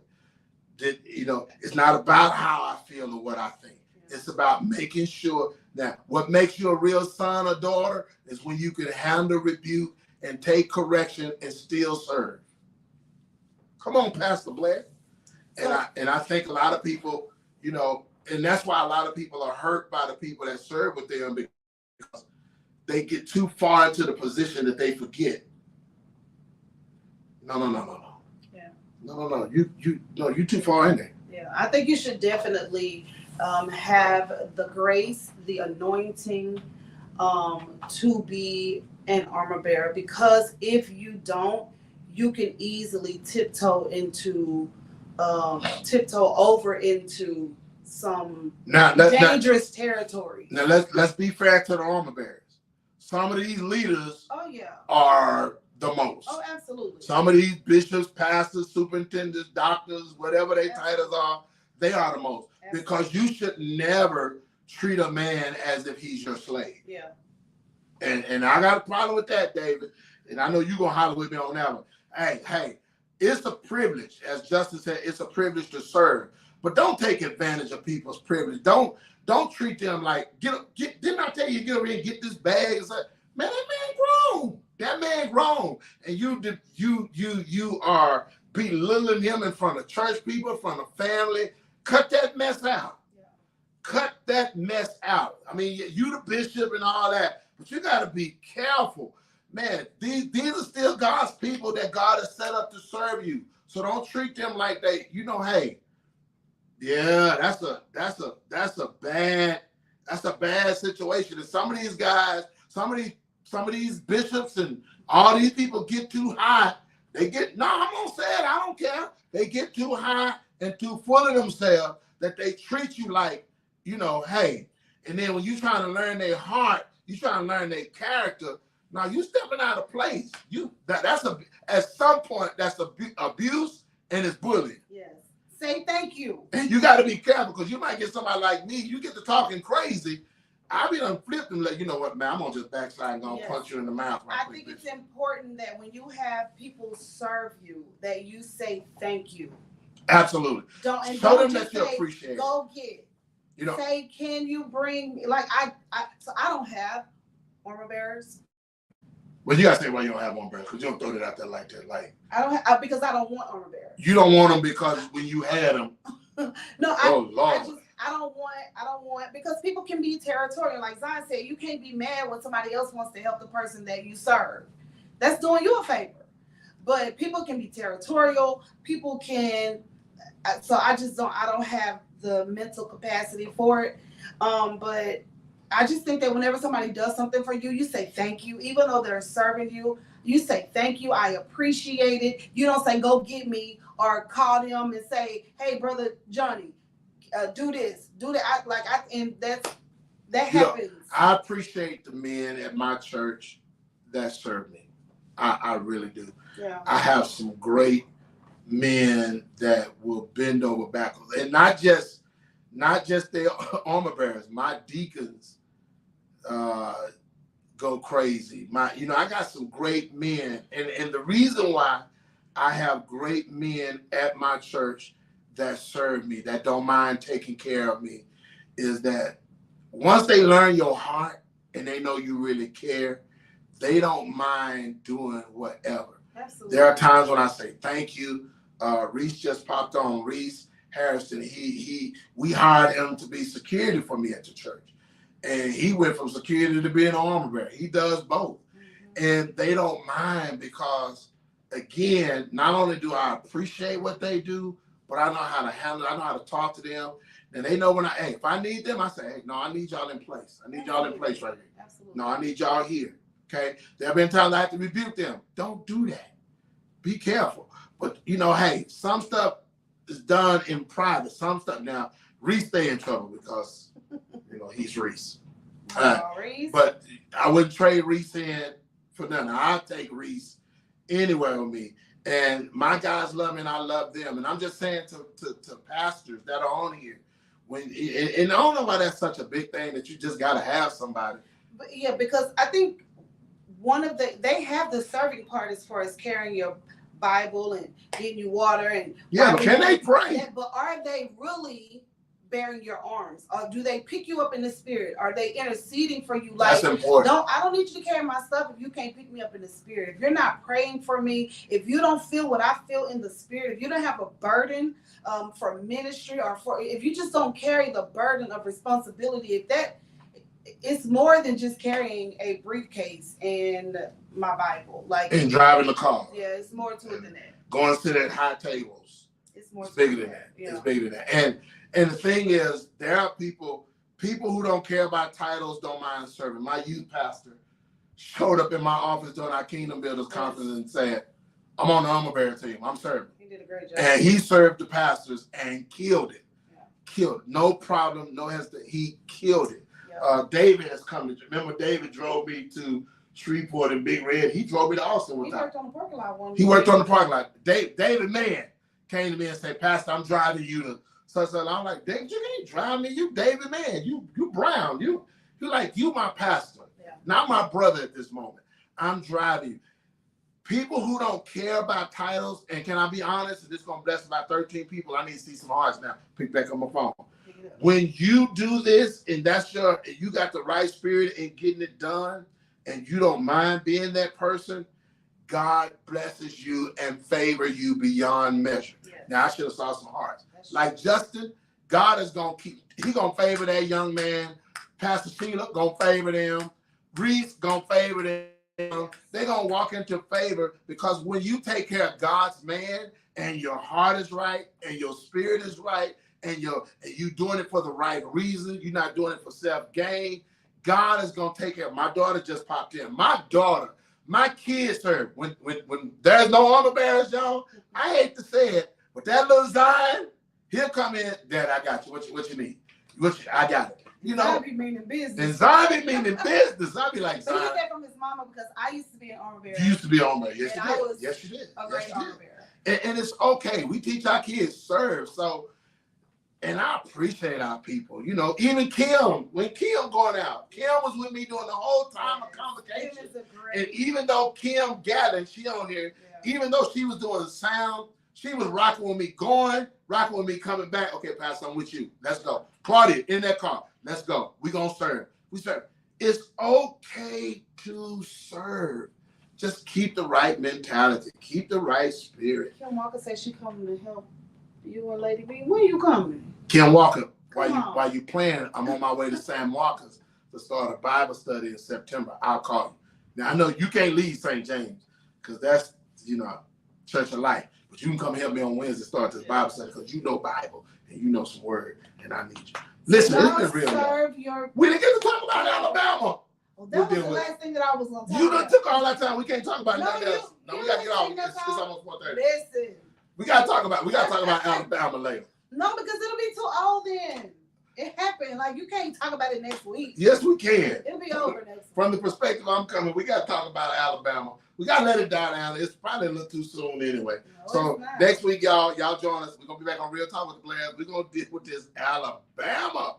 It's not about how I feel or what I think. It's about making sure that what makes you a real son or daughter is when you can handle rebuke and take correction and still serve. Come on, Pastor Blair. And I think a lot of people, and that's why a lot of people are hurt by the people that serve with them, because they get too far into the position that they forget. No. Yeah. No. You too far in there. Yeah, I think you should definitely have the grace, the anointing to be an armor bearer, because if you don't, you can easily tiptoe over into some dangerous territory. Now let's be fair to the armor bearers. Some of these leaders are the most. Oh, absolutely. Some of these bishops, pastors, superintendents, doctors, whatever their titles are, they are the most. Absolutely. Because you should never treat a man as if he's your slave. Yeah. And I got a problem with that, David. And I know you're going to holler with me on that one. Hey, it's a privilege. As Justin said, it's a privilege to serve. But don't take advantage of people's privilege. Don't treat them like, didn't I tell you, get over here and get this bag? It's like, man, that man grown. That man grown. And you are belittling him in front of church people, in front of family. Cut that mess out. Yeah. Cut that mess out. I mean, you the bishop and all that, but you got to be careful. Man, these are still God's people that God has set up to serve you. So don't treat them like they, hey, yeah, that's a bad situation. And some of these guys, some of these bishops and all these people get too high. I'm gonna say it, I don't care. They get too high and too full of themselves that they treat you like, hey. And then when you trying to learn their heart, you trying to learn their character. Now you stepping out of place. At some point that's abuse and it's bullying. Yes. Say thank you. And you got to be careful, because you might get somebody like me. You get to talking crazy. I be done flipped and let you know what, man. I'm gonna just backslide and gonna punch you in the mouth. I think it's important that when you have people serve you, that you say thank you. Absolutely. Show them that you appreciate. Go get. Say, can you bring so I don't have armor bearers. Well, you gotta say why you don't have armor bearers, because you don't throw that out there like that. Like, I don't have, because I don't want armor bearers. You don't want them because when you had them. No, Lord. I don't want, because people can be territorial. Like Zion said, you can't be mad when somebody else wants to help the person that you serve. That's doing you a favor. But people can be territorial. People can, so I don't have the mental capacity for it. But I just think that whenever somebody does something for you, you say thank you. Even though they're serving you, you say thank you. I appreciate it. You don't say go get me, or call them and say, hey, brother Johnny, do this, do that. And that happens. I appreciate the men at my church that serve me. I really do. Yeah. I have some great men that will bend over backwards, and not just their armor bearers. My deacons, go crazy. I got some great men, and the reason why I have great men at my church that serve me, that don't mind taking care of me, is that once they learn your heart and they know you really care, they don't mind doing whatever. Absolutely. There are times when I say thank you. Reese just popped on. Reese Harrison. We hired him to be security for me at the church, and he went from security to being an armor bearer. He does both, and they don't mind because, again, not only do I appreciate what they do, but I know how to handle it. I know how to talk to them, and they know if I need them, I say, hey, no, I need y'all in place. I need y'all in place right here. Absolutely. No, I need y'all here. Okay, there have been times I have to rebuke them. Don't do that. Be careful. But hey, some stuff is done in private. Some stuff now, Reese stay in trouble because he's Reese. Reese. But I wouldn't trade Reese in for nothing. I'll take Reese anywhere with me. And my guys love me and I love them. And I'm just saying to pastors that are on here, and I don't know why that's such a big thing that you just gotta have somebody. But yeah, because I think they have the serving part as far as carrying your Bible and getting you water and but can they pray? Yeah, but are they really bearing your arms, or do they pick you up in the spirit? Are they interceding for you? Like, that's important. I don't need you to carry my stuff if you can't pick me up in the spirit. If you're not praying for me, if you don't feel what I feel in the spirit, if you don't have a burden for ministry, or if you just don't carry the burden of responsibility, it's more than just carrying a briefcase and my Bible, and driving the car. Yeah, it's more to it than that. Going to sit at high tables. It's more. It's bigger than that. Yeah. It's bigger than that. And the thing is, there are people who don't care about titles, don't mind serving. My youth pastor showed up in my office during our Kingdom Builders Conference and said, "I'm on the armor bearer team. I'm serving." He did a great job. And he served the pastors and killed it. Yeah. Killed it. No problem. No hesitation. He killed it. David has come to. Remember, David drove me to Shreveport and Big Red. He drove me to Austin one time. He worked on the parking lot He worked on the parking lot. David Mann came to me and said, "Pastor, I'm driving you to such and." I'm like, "David, you can't drive me. You David Mann. You Brown. You my pastor, not my brother at this moment. I'm driving you." People who don't care about titles, and can I be honest? This is gonna bless about 13 people. I need to see some hearts now. Pick back up my phone. When you do this and you got the right spirit in getting it done and you don't mind being that person, God blesses you and favor you beyond measure. Yes. Now I should have saw some hearts. Like Justin, God is gonna favor that young man. Pastor Sheila gonna favor them. Reese gonna favor them. They're gonna walk into favor because when you take care of God's man and your heart is right and your spirit is right, and you're doing it for the right reason. You're not doing it for self-gain. God is gonna take care of. My daughter just popped in. My kids serve. When there's no armor bearers, y'all, I hate to say it, but that little Zion, he'll come in. Dad, I got you. What you need? I got it. Zion be meaning business. And Zion be meaning business. I be like, Zion. Zion. He got that from his mama because I used to be an armor bearer. You used to be an armor bearer. Yes, and you did. Yes, you did. A great armor bearer. And it's okay. We teach our kids serve. So. And I appreciate our people. Even Kim, when Kim going out, Kim was with me during the whole time of convocation. And even though Kim gathered, she on here, even though she was doing the sound, she was rocking with me going, rocking with me coming back. Okay, Pastor, I'm with you. Let's go. Claudia, in that car. Let's go. We're going to serve. We serve. It's okay to serve. Just keep the right mentality. Keep the right spirit. Kim Walker said she coming to help you and Lady B. When you coming? Kim Walker, while you playing, I'm on my way to Sam Walker's to start a Bible study in September. I'll call you. Now, I know you can't leave St. James because that's, Church of Life. But you can come help me on Wednesday start this Bible study because you know Bible and you know some word and I need you. Listen, it's been real. We didn't get to talk about Alabama. Well, that was the last thing that I was going to talk about. You done took all that time. We can't talk about nothing else. No, we got to get off. It's almost 4:30. Listen. We got to talk about Alabama later. No, because it'll be too old then. It happened. Like, you can't talk about it next week. Yes, we can. It'll be over next week. From the perspective I'm coming, we got to talk about Alabama. We got to let it die down. It's probably a little too soon anyway. No, so next week, y'all join us. We're going to be back on Real Talk with the BLAIRS. We're going to deal with this Alabama.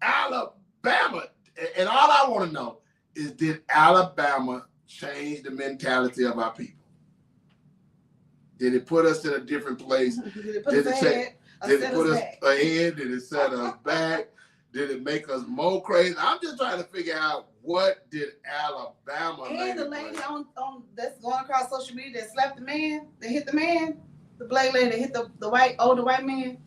And all I want to know is, did Alabama change the mentality of our people? Did it put us in a different place? Did it put us ahead? Did it put us ahead? Did it set us back? Did it make us more crazy? I'm just trying to figure out what did Alabama. And the lady on that's going across social media that slapped the man, that hit the man, the black lady that hit the older white man.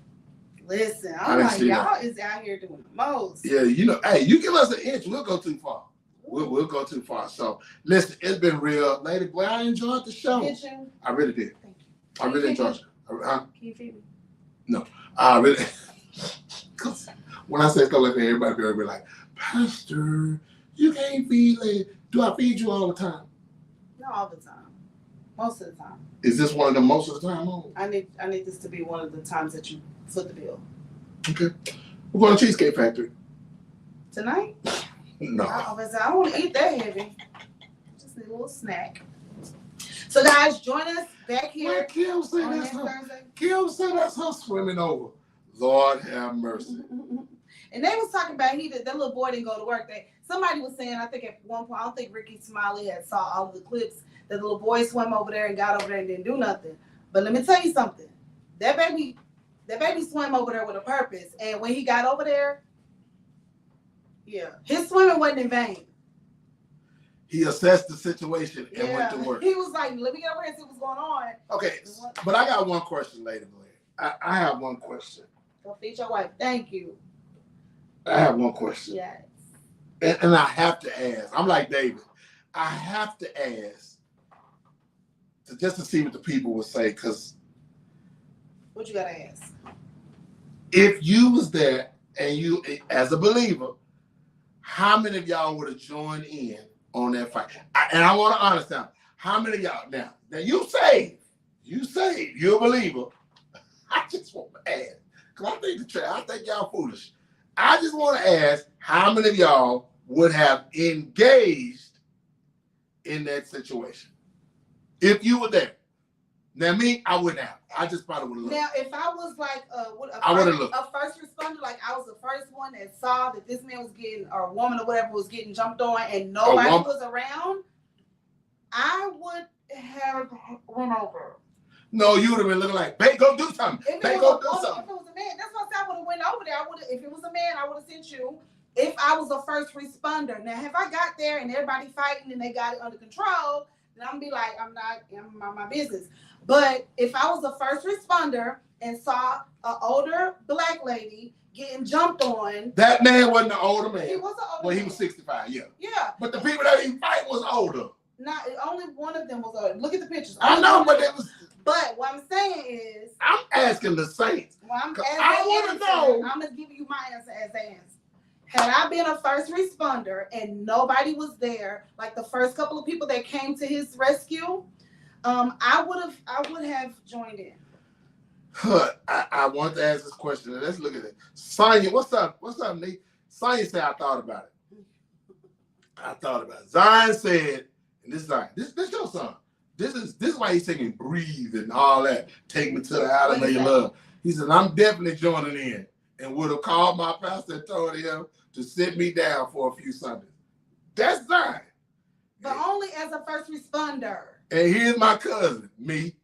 Listen, I'm like, y'all is out here doing the most. Yeah, you know, hey, you give us an inch, we'll go too far. We'll go too far. So listen, it's been real. Lady boy, I enjoyed the show. I really did. Thank you. I really enjoyed it. Can you feed me? No. I really when I say stuff like that, everybody be like, Pastor, you can't feed lady. Do I feed you all the time? Not all the time. Most of the time. Is this one of the most of the time on? I need this to be one of the times that you foot the bill. Okay. We're going to Cheesecake Factory. Tonight? No. I don't want to eat that heavy. Just need a little snack. So guys, join us back here. Like Kim said, that's her swimming over. Lord have mercy. And they was talking about that little boy didn't go to work. Somebody was saying, I think at one point, I don't think Ricky Smiley had saw all of the clips that the little boy swam over there and got over there and didn't do nothing. But let me tell you something. That baby swam over there with a purpose. And when he got over there, yeah, his swimming wasn't in vain. He assessed the situation and went to work. He was like, let me get over here and see what's going on. Okay, but I got one question, Lady Blair. I have one question. Go feed your wife. Thank you. I have one question. Yes. And I have to ask. I'm like David. I have to ask just to see what the people will say, because what you gotta ask? If you was there and you, as a believer, how many of y'all would have joined in on that fight? And I want to understand, how many of y'all now you saved, you're a believer. I just want to ask, because I think y'all foolish. I just want to ask, how many of y'all would have engaged in that situation if you were there? Now me, I wouldn't have. I just probably would have looked. Now, if I was like a first responder, like I was the first one that saw that this man was getting, or a woman or whatever was getting jumped on, and nobody was around, I would have went over. No, you would have been looking like, babe, go do something. Babe, go do something. If it was a man, that's what I would have went over there. If it was a man, I would have sent you. If I was a first responder, now if I got there and everybody fighting and they got it under control, then I'm gonna be like, I'm my business. But if I was a first responder and saw an older black lady getting jumped on, that man wasn't an older man. He was an older. Well, man. He was 65. Yeah. Yeah. But the people that he fight was older. Not only one of them was older. Look at the pictures. I know, but it was. But what I'm saying is, I'm asking the saints. Well, I want to know. I'm gonna give you my answer as the answer. Had I been a first responder and nobody was there, like the first couple of people that came to his rescue, I would have joined in. I want to ask this question. Let's look at it. Sonya, what's up? What's up, Nate? Sonya said, I thought about it. Zion said, and this is Zion. This your son. This is why he's singing Breathe and all that. Take me to the island of your love. He said, I'm definitely joining in, and would have called my pastor and told him to sit me down for a few Sundays. That's Zion. But only as a first responder. And here's my cousin, me.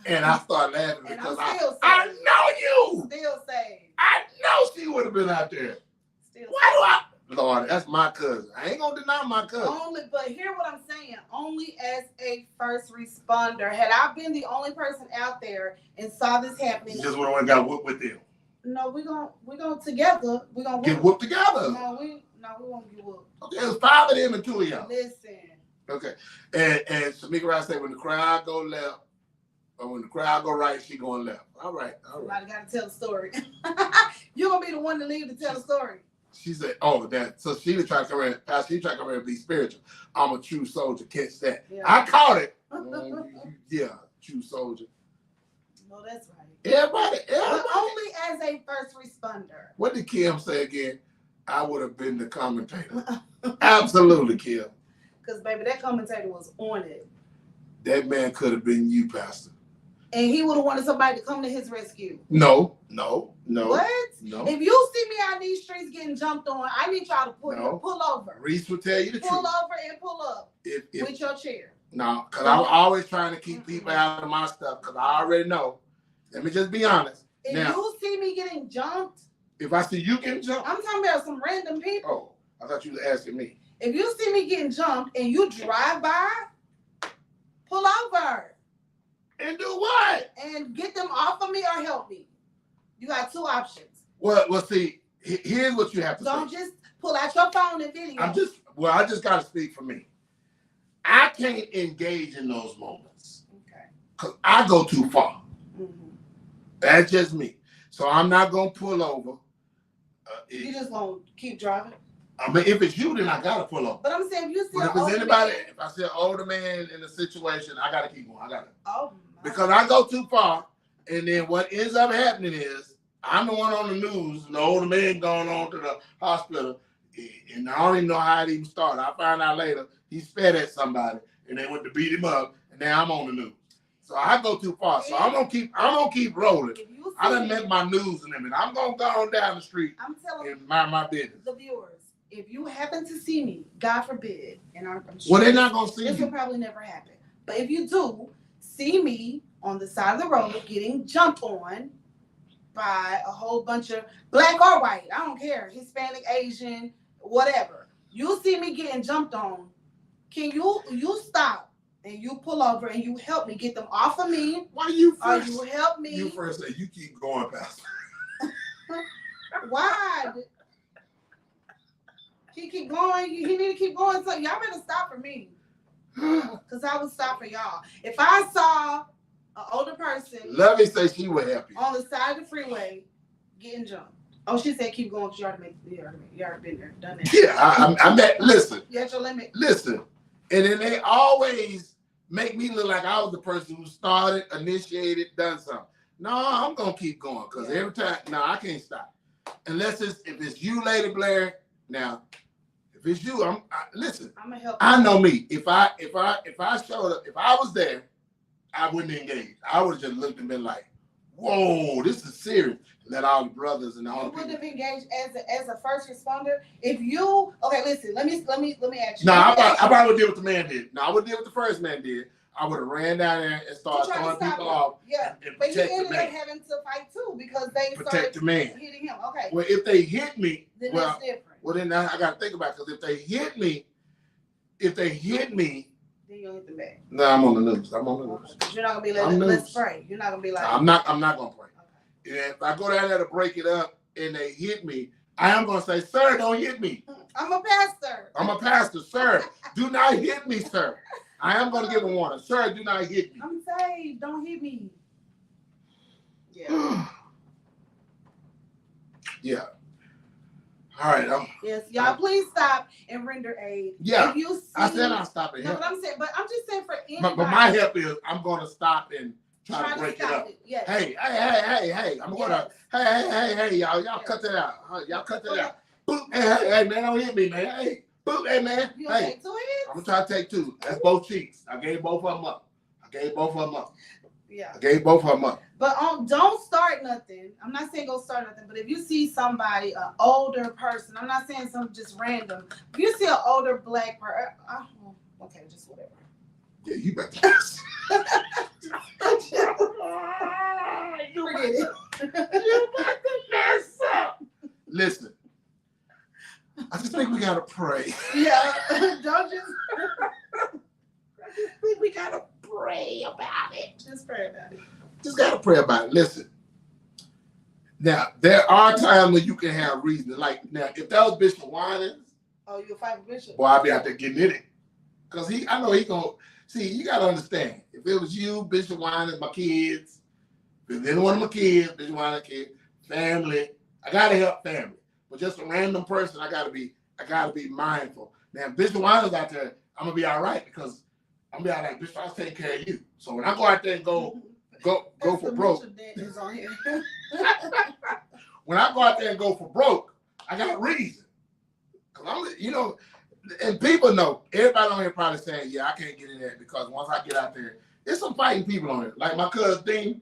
And I started laughing because I know you. Still saved. I know she would have been out there. Still Why do Lord, that's my cousin. I ain't gonna deny my cousin. But hear what I'm saying. Only as a first responder. Had I been the only person out there and saw this happening, You just would have got whooped with them. No, we're gonna together. We're gonna get whooped together. No, we won't get whooped. Okay, it was 5 of them and 2 of y'all. Listen. Okay, and Shamika Rice said when the crowd go left, or when the crowd go right, she going left. All right. Somebody got to tell the story. You're gonna be the one to leave to tell the story. She said, "Oh, that." So she tried to come in. Pastor, she tried to come in and be spiritual. I'm a true soldier. Catch that. Yeah. I caught it. Yeah, true soldier. No, that's right. Everybody. But only as a first responder. What did Kim say again? I would have been the commentator. Absolutely, Kim. Because, baby, that commentator was on it. That man could have been you, Pastor. And he would have wanted somebody to come to his rescue. No. What? No. If you see me out these streets getting jumped on, I need y'all to pull over. Reese will tell you the truth. Pull over and pull up if, with your chair. No, because I'm always trying to keep people out of my stuff because I already know. Let me just be honest. If now, you see me getting jumped. If I see you getting jumped. I'm talking about some random people. Oh, I thought you were asking me. If you see me getting jumped and you drive by, pull over. And do what? And get them off of me or help me. You got 2 options. Well, see, here's what you have to Don't say. just pull out your phone and video. I just got to speak for me. I can't engage in those moments. Okay. Because I go too far. Mm-hmm. That's just me. So I'm not going to pull over. You just going to keep driving? I mean, if it's you, then I got to pull over. But I'm saying, if you see But if it's anybody, if I see an older man in a situation, I got to keep going. I got to. Oh, because I go too far. And then what ends up happening is I'm the one on the news, and the older man going on to the hospital, and I don't even know how it even started. I find out later he spat at somebody, and they went to beat him up, and now I'm on the news. So I go too far. So I'm gonna keep rolling. I done met my news and everything. I'm gonna go on down the street and mind my business. The viewers, if you happen to see me, God forbid, and I'm sure well, they're not gonna see this you. will probably never happen. But if you do see me on the side of the road getting jumped on by a whole bunch of black or white, I don't care, Hispanic, Asian, whatever. You see me getting jumped on, can you stop and you pull over and you help me get them off of me? Why you first? Or you help me? You first say you keep going past. Why? He keep going. He need to keep going. So y'all better stop for me, cause I would stop for y'all. If I saw an older person, Lovey say she would help you on the side of the freeway getting jumped. Oh, she said keep going. You already been there, done that. Yeah, I'm at. Listen. You at your limit. Listen, and then they always make me look like I was the person who started, initiated, done something. No, I'm gonna keep going because every time, no, I can't stop unless if it's you, Lady Blair. Now, if it's you, listen. I'm gonna help. I know me. If I showed up, if I was there, I wouldn't engage. I would have just looked and been like, "Whoa, this is serious." Let all the brothers and all the people. You wouldn't have engaged as a first responder if you. Okay, listen. Let me ask you. No, I probably would do what the man did. No, I would do what the first man did. I would have ran down there and started throwing people off. Yeah, and but he protect ended the man. up having to fight too because they Protect the man. hitting him. Okay. Well, if they hit me, Then well, that's different. well, then I got to think about it because if they hit me, then you'll hit the back. no, I'm on the news. I'm on the news. You're not gonna be like, let's pray. You're not gonna be like, I'm not gonna pray. Okay. And if I go down there to break it up and they hit me, I am gonna say, "Sir, don't hit me. I'm a pastor. I'm a pastor, sir. Do not hit me, sir. I am gonna give a warning, sir. Do not hit me. I'm saved. Don't hit me." Yeah. Yeah. All right. Yes, y'all. Please stop and render aid. Yeah. If you see, I said I'll stop and no, help. but I'm just saying for anybody. But my help is I'm gonna stop and try to break it up. Yes. Hey. I'm gonna. Hey, y'all cut that out. Y'all cut that out. Boop. Hey, man, don't hit me, man. Hey, boop. Hey, man. You Hey. take 2 hits? I'm gonna try to take 2. That's both cheeks. I gave both of them up. Yeah. I gave both of them up. But don't start nothing. I'm not saying go start nothing, but if you see somebody, an older person, I'm not saying some just random. If you see an older black person, okay, just whatever. Yeah, you better. Forget it. You about to mess up. Listen, I just think we gotta pray. Yeah, don't just. I just think we gotta pray about it. Just pray about it. Just gotta pray about it. Listen. Now, there are times when you can have reason. Like now, if that was Bishop Winans, oh, you'll fight with Bishop. boy, I'd be out there getting in it. Cause I know he gonna see. You gotta understand. If it was you, Bishop Winans, my kids, if it's any one of my kids, Bishop Winans kid, family, I gotta help family. But just a random person, I gotta be mindful. Now, if Bishop Winans out there, I'm gonna be all right because I'm gonna be all right. Bishop, I was taking care of you. So when I go out there and go for broke. When I go out there and go for broke, I got a reason. Cause I'm, and people know. Everybody on here probably saying, "Yeah, I can't get in there because once I get out there There's some fighting people on here. Like my cousin Dean,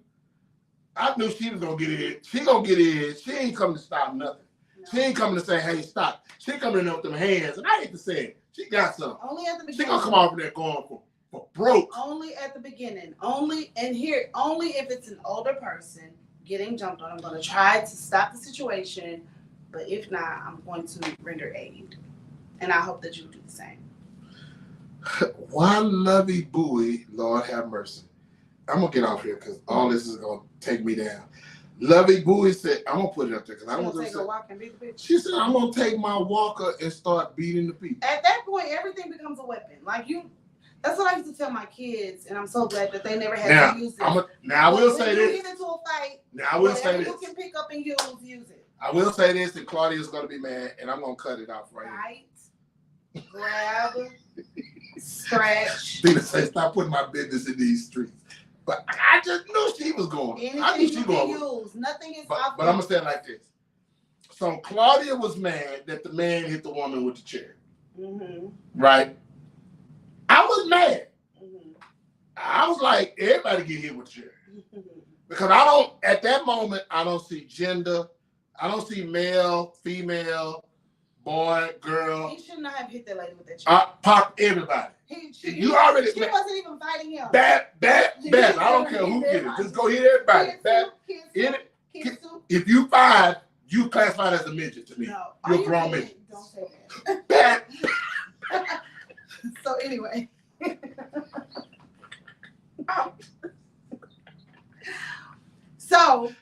I knew she was gonna get in. She gonna get in. She ain't coming to stop nothing. No. She ain't coming to say, "Hey, stop." She coming in with them hands, and I hate to say it. She got some. Only at the beginning. She gonna come off there going for broke. Only at the beginning. Only if it's an older person getting jumped on. I'm gonna try to stop the situation, but if not, I'm going to render aid, and I hope that you do the same. One lovey buoy, Lord have mercy. I'm gonna get off here because all this is gonna take me down. Lovey Bowie said, I'm gonna put it up there because I don't want to take a walk and beat the bitch. She said, I'm gonna take my walker and start beating the people. At that point, everything becomes a weapon. Like that's what I used to tell my kids, and I'm so glad that they never had to use it. Now I will say this. You get into a fight, now I will say this. You can pick up and use it. I will say this, and Claudia's gonna be mad, and I'm gonna cut it off right here. Grab, scratch. Tina said, stop putting my business in these streets. But I just knew she was going. Anything I knew she was going. Nothing is off. But I'm gonna say it like this. So Claudia was mad that the man hit the woman with the chair. Mm-hmm. Right? I was mad. Mm-hmm. I was like, everybody get hit with the chair. Mm-hmm. Because at that moment, I don't see gender. I don't see male, female, boy, girl. He should not have hit that lady with that chair. I popped everybody. She wasn't even fighting him. Bad. I don't care who get it. Just go hit everybody. If you 5, you classified as a midget to me. No. You're a grown midget. Don't say that. So anyway. So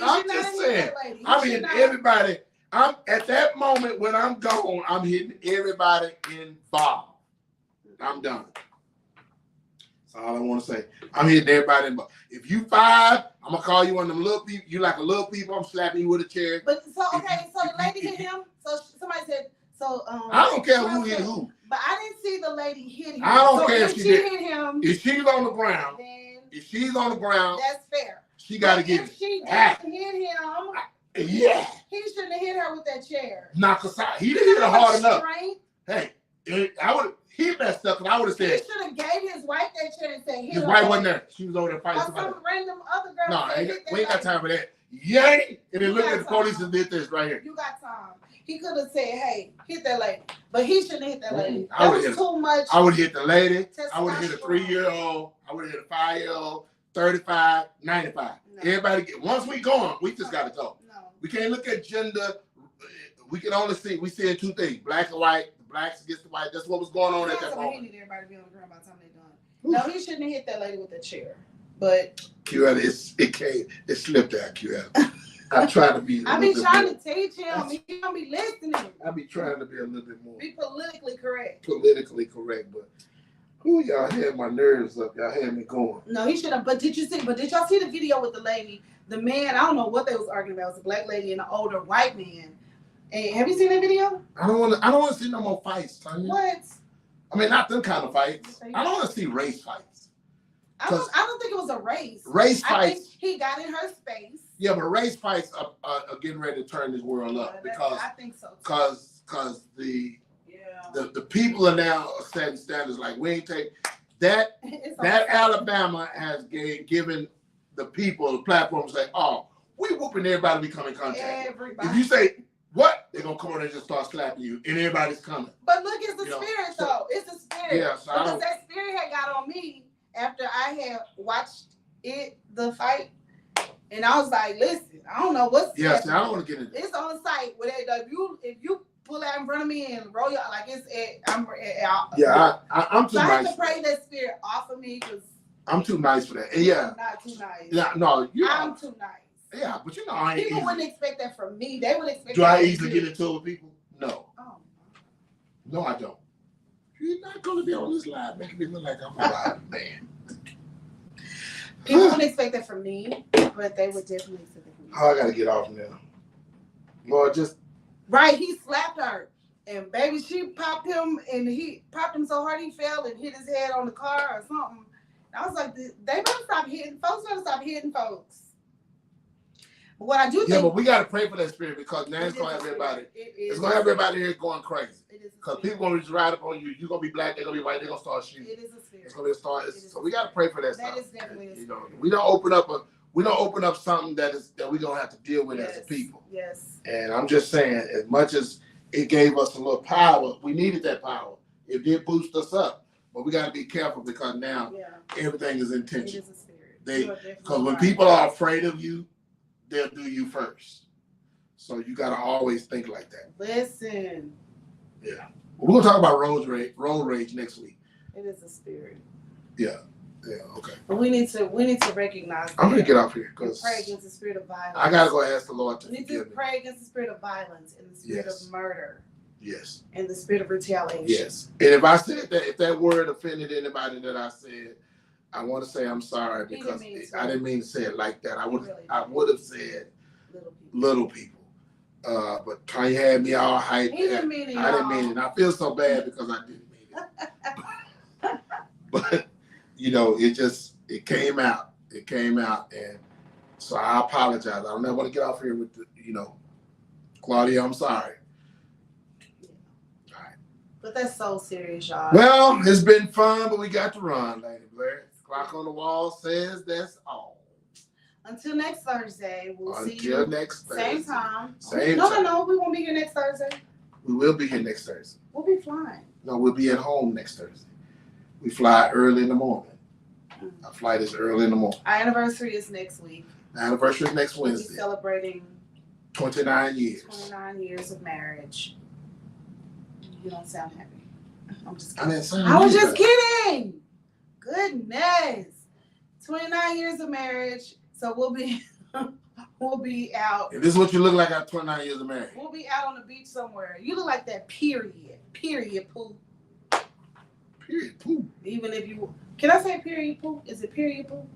I'm just saying. I'm hitting everybody. I'm at that moment when I'm gone, I'm hitting everybody involved. I'm done. That's all I want to say. I'm hitting everybody involved. If you 5, I'm gonna call you one of them little people. You like a little people, I'm slapping you with a chair. But so the lady hit him. So somebody said I don't care who hit who. But I didn't see the lady hit him. I don't care if she hit him. If she's on the ground, that's fair. She gotta get it. If she didn't hit him, yeah. He shouldn't have hit her with that chair. Knock us out. He didn't hit her hard enough. Hey, he messed up, and I would have said. He should have gave his wife that chair and said, his wife wasn't there. She was over there fighting somebody. Some random other girl. No, we ain't got time for that. Yay! And then look at the police and did this right here. You got time. He could have said, hey, hit that lady. But he shouldn't have hit that lady. That was too much. I would hit the lady. I would have hit a 3-year-old. I would have hit a 5-year-old, 35, 95. No. Everybody once we gone, we just got to go. No. We can't look at gender. We can only we see 2 things, black and white. The blacks against the white. That's what was going on at that moment. He need everybody to be on the ground by the time they're done. No, he shouldn't have hit that lady with the chair. But Q-Ella, it slipped out, Q-Ella. I try to be. I be trying to teach him. He don't be listening. I be trying to be a little bit more. Be politically correct. But who y'all had my nerves up? Y'all had me going. No, he shouldn't. But did y'all see the video with the lady? The man, I don't know what they was arguing about. It was a black lady and an older white man. And have you seen that video? I don't want to see no more fights, Tanya. What? I mean, not them kind of fights. I don't want to see race fights. I don't think it was a race. Race fights. I think he got in her space. Yeah, but race fights are getting ready to turn this world up because I think so. Because the people are now setting standards like we ain't take that. That Alabama has given the people the platform to say, oh, we whooping everybody we come in contact. Everybody. If you say what, they're gonna come on and just start slapping you, and everybody's coming. But look, it's the spirit though. It's the spirit. Yeah, so because that spirit had got on me after I had watched the fight, and I was like, listen, I don't know what's. Yes, I don't want to get into it. It's on the site where if you pull out in front of me and roll your I'm too nice. I have to pray that spirit off of me because I'm too nice for that. And yeah, I'm not too nice. Yeah, no, I'm too nice. Yeah, but I ain't. People wouldn't expect that from me. They would expect. Do I easily get into it with people? No. Oh. No, I don't. You're not gonna be on this live making me look like I'm a wild man. People wouldn't expect that from me, but they would definitely expect that from me. Oh, I gotta get off now. Lord, just. Right, he slapped her, and baby, she popped him, and he popped him so hard he fell and hit his head on the car or something. And I was like, they better stop hitting folks. Better stop hitting folks. But what I do think, but we gotta pray for that spirit because now it's gonna have everybody. It's gonna have everybody here going crazy. It is Because people gonna just ride up on you. You're gonna be black, they're gonna be white, they're gonna start shooting. It is a spirit. It's gonna be a start. So we gotta pray for that stuff. That is definitely a spirit. You know, we don't open up something that we're gonna have to deal with as a people. Yes. And I'm just saying, as much as it gave us a little power, we needed that power. It did boost us up. But we gotta be careful because now everything is intentional. It is a spirit. Because when people are afraid of you, they'll do you first. So you gotta always think like that. Listen. Yeah. We're gonna talk about road rage next week. It is a spirit. Yeah. Yeah. Okay. But we need to recognize that. I'm gonna get off here because pray against the spirit of violence. I gotta go ask the Lord to forgive me. We need to pray against the spirit of violence and the spirit of murder. Yes. And the spirit of retaliation. Yes. And if I said that, if that word offended anybody that I said, I want to say I'm sorry because I didn't mean to say it like that. I would have said little people. But Tanya had me all hyped. He didn't mean it. I didn't mean it. And I feel so bad because I didn't mean it. But you know, it came out. It came out, and so I apologize. I don't ever want to get off here with Claudia, I'm sorry. All right. But that's so serious, y'all. Well, it's been fun, but we got to run, Lady Blair. Clock on the wall says that's all. Until next Thursday, we'll see you. Until next Thursday. Same time. Same time. No, we won't be here next Thursday. We will be here next Thursday. We'll be flying. No, we'll be at home next Thursday. We fly early in the morning. Our flight is early in the morning. Our anniversary is next week. Our anniversary is next We'll be Wednesday. celebrating 29 years. 29 years of marriage. You don't sound happy. I'm just I kidding. didn't say I was either. just kidding. Goodness. 29 years of marriage. So we'll be out. And this is what you look like after 29 years of marriage. We'll be out on the beach somewhere. You look like that period. Period poo. Period. Poo. Even if you can I say period poo? Is it period poo?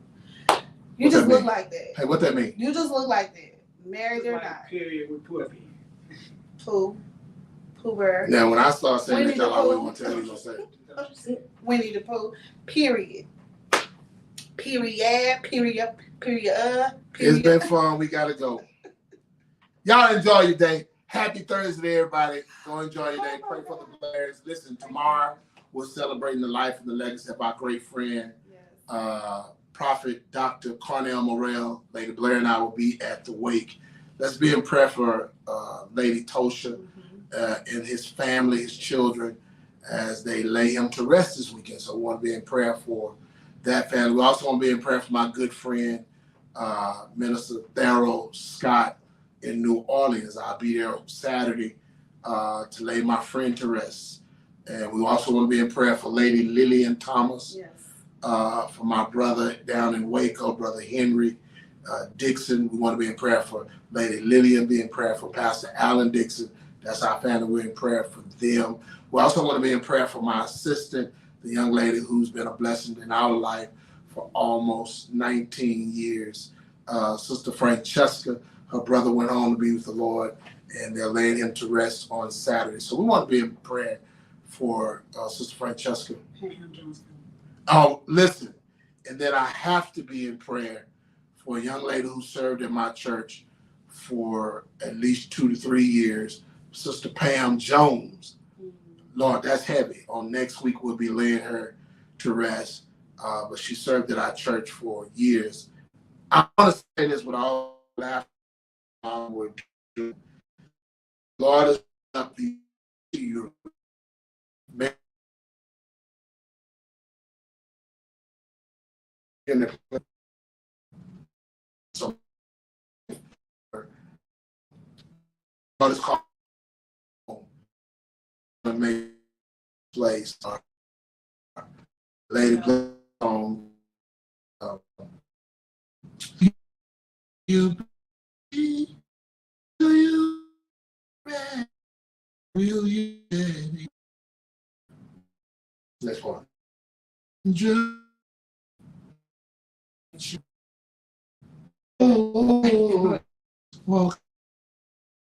You What just that look mean? like that. Hey, what that mean? You just look like that. Married or not. Period with puppy. Poo. Pooher. Now, when I start saying Winnie that, y'all the always Pooh. want to tell me to say it. Winnie the Pooh. Period. Period. Period. Period. It's been fun. We got to go. Y'all enjoy your day. Happy Thursday, everybody. Go enjoy your day. Pray for the Blairs. Listen, tomorrow we're celebrating the life and the legacy of our great friend, Prophet Dr. Cornell Morrell. Lady Blair and I will be at the wake. Let's be in prayer for Lady Tosha and his family, his children, as they lay him to rest this weekend. So we want to be in prayer for that family. We also want to be in prayer for my good friend, Minister Darrell Scott in New Orleans. I'll be there Saturday to lay my friend to rest. And we also want to be in prayer for Lady Lillian Thomas, for my brother down in Waco, Brother Henry Dixon. We want to be in prayer for Lady Lillian, be in prayer for Pastor Alan Dixon. That's our family. We're in prayer for them. We also want to be in prayer for my assistant, the young lady who's been a blessing in our life for almost 19 years. Sister Francesca, her brother went home to be with the Lord, and they're laying him to rest on Saturday. So we want to be in prayer for Sister Francesca. Oh, listen, and then I have to be in prayer for a young lady who served in my church for at least 2 to 3 years, Sister Pam Jones. Lord, that's heavy. On next week, we'll be laying her to rest, but she served at our church for years. I want to say this with all laughter. Lord is up to you. So, God is called to make place. Lady Blair, you be, do you ready? Will you ready? Next one. Just walk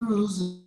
cruising.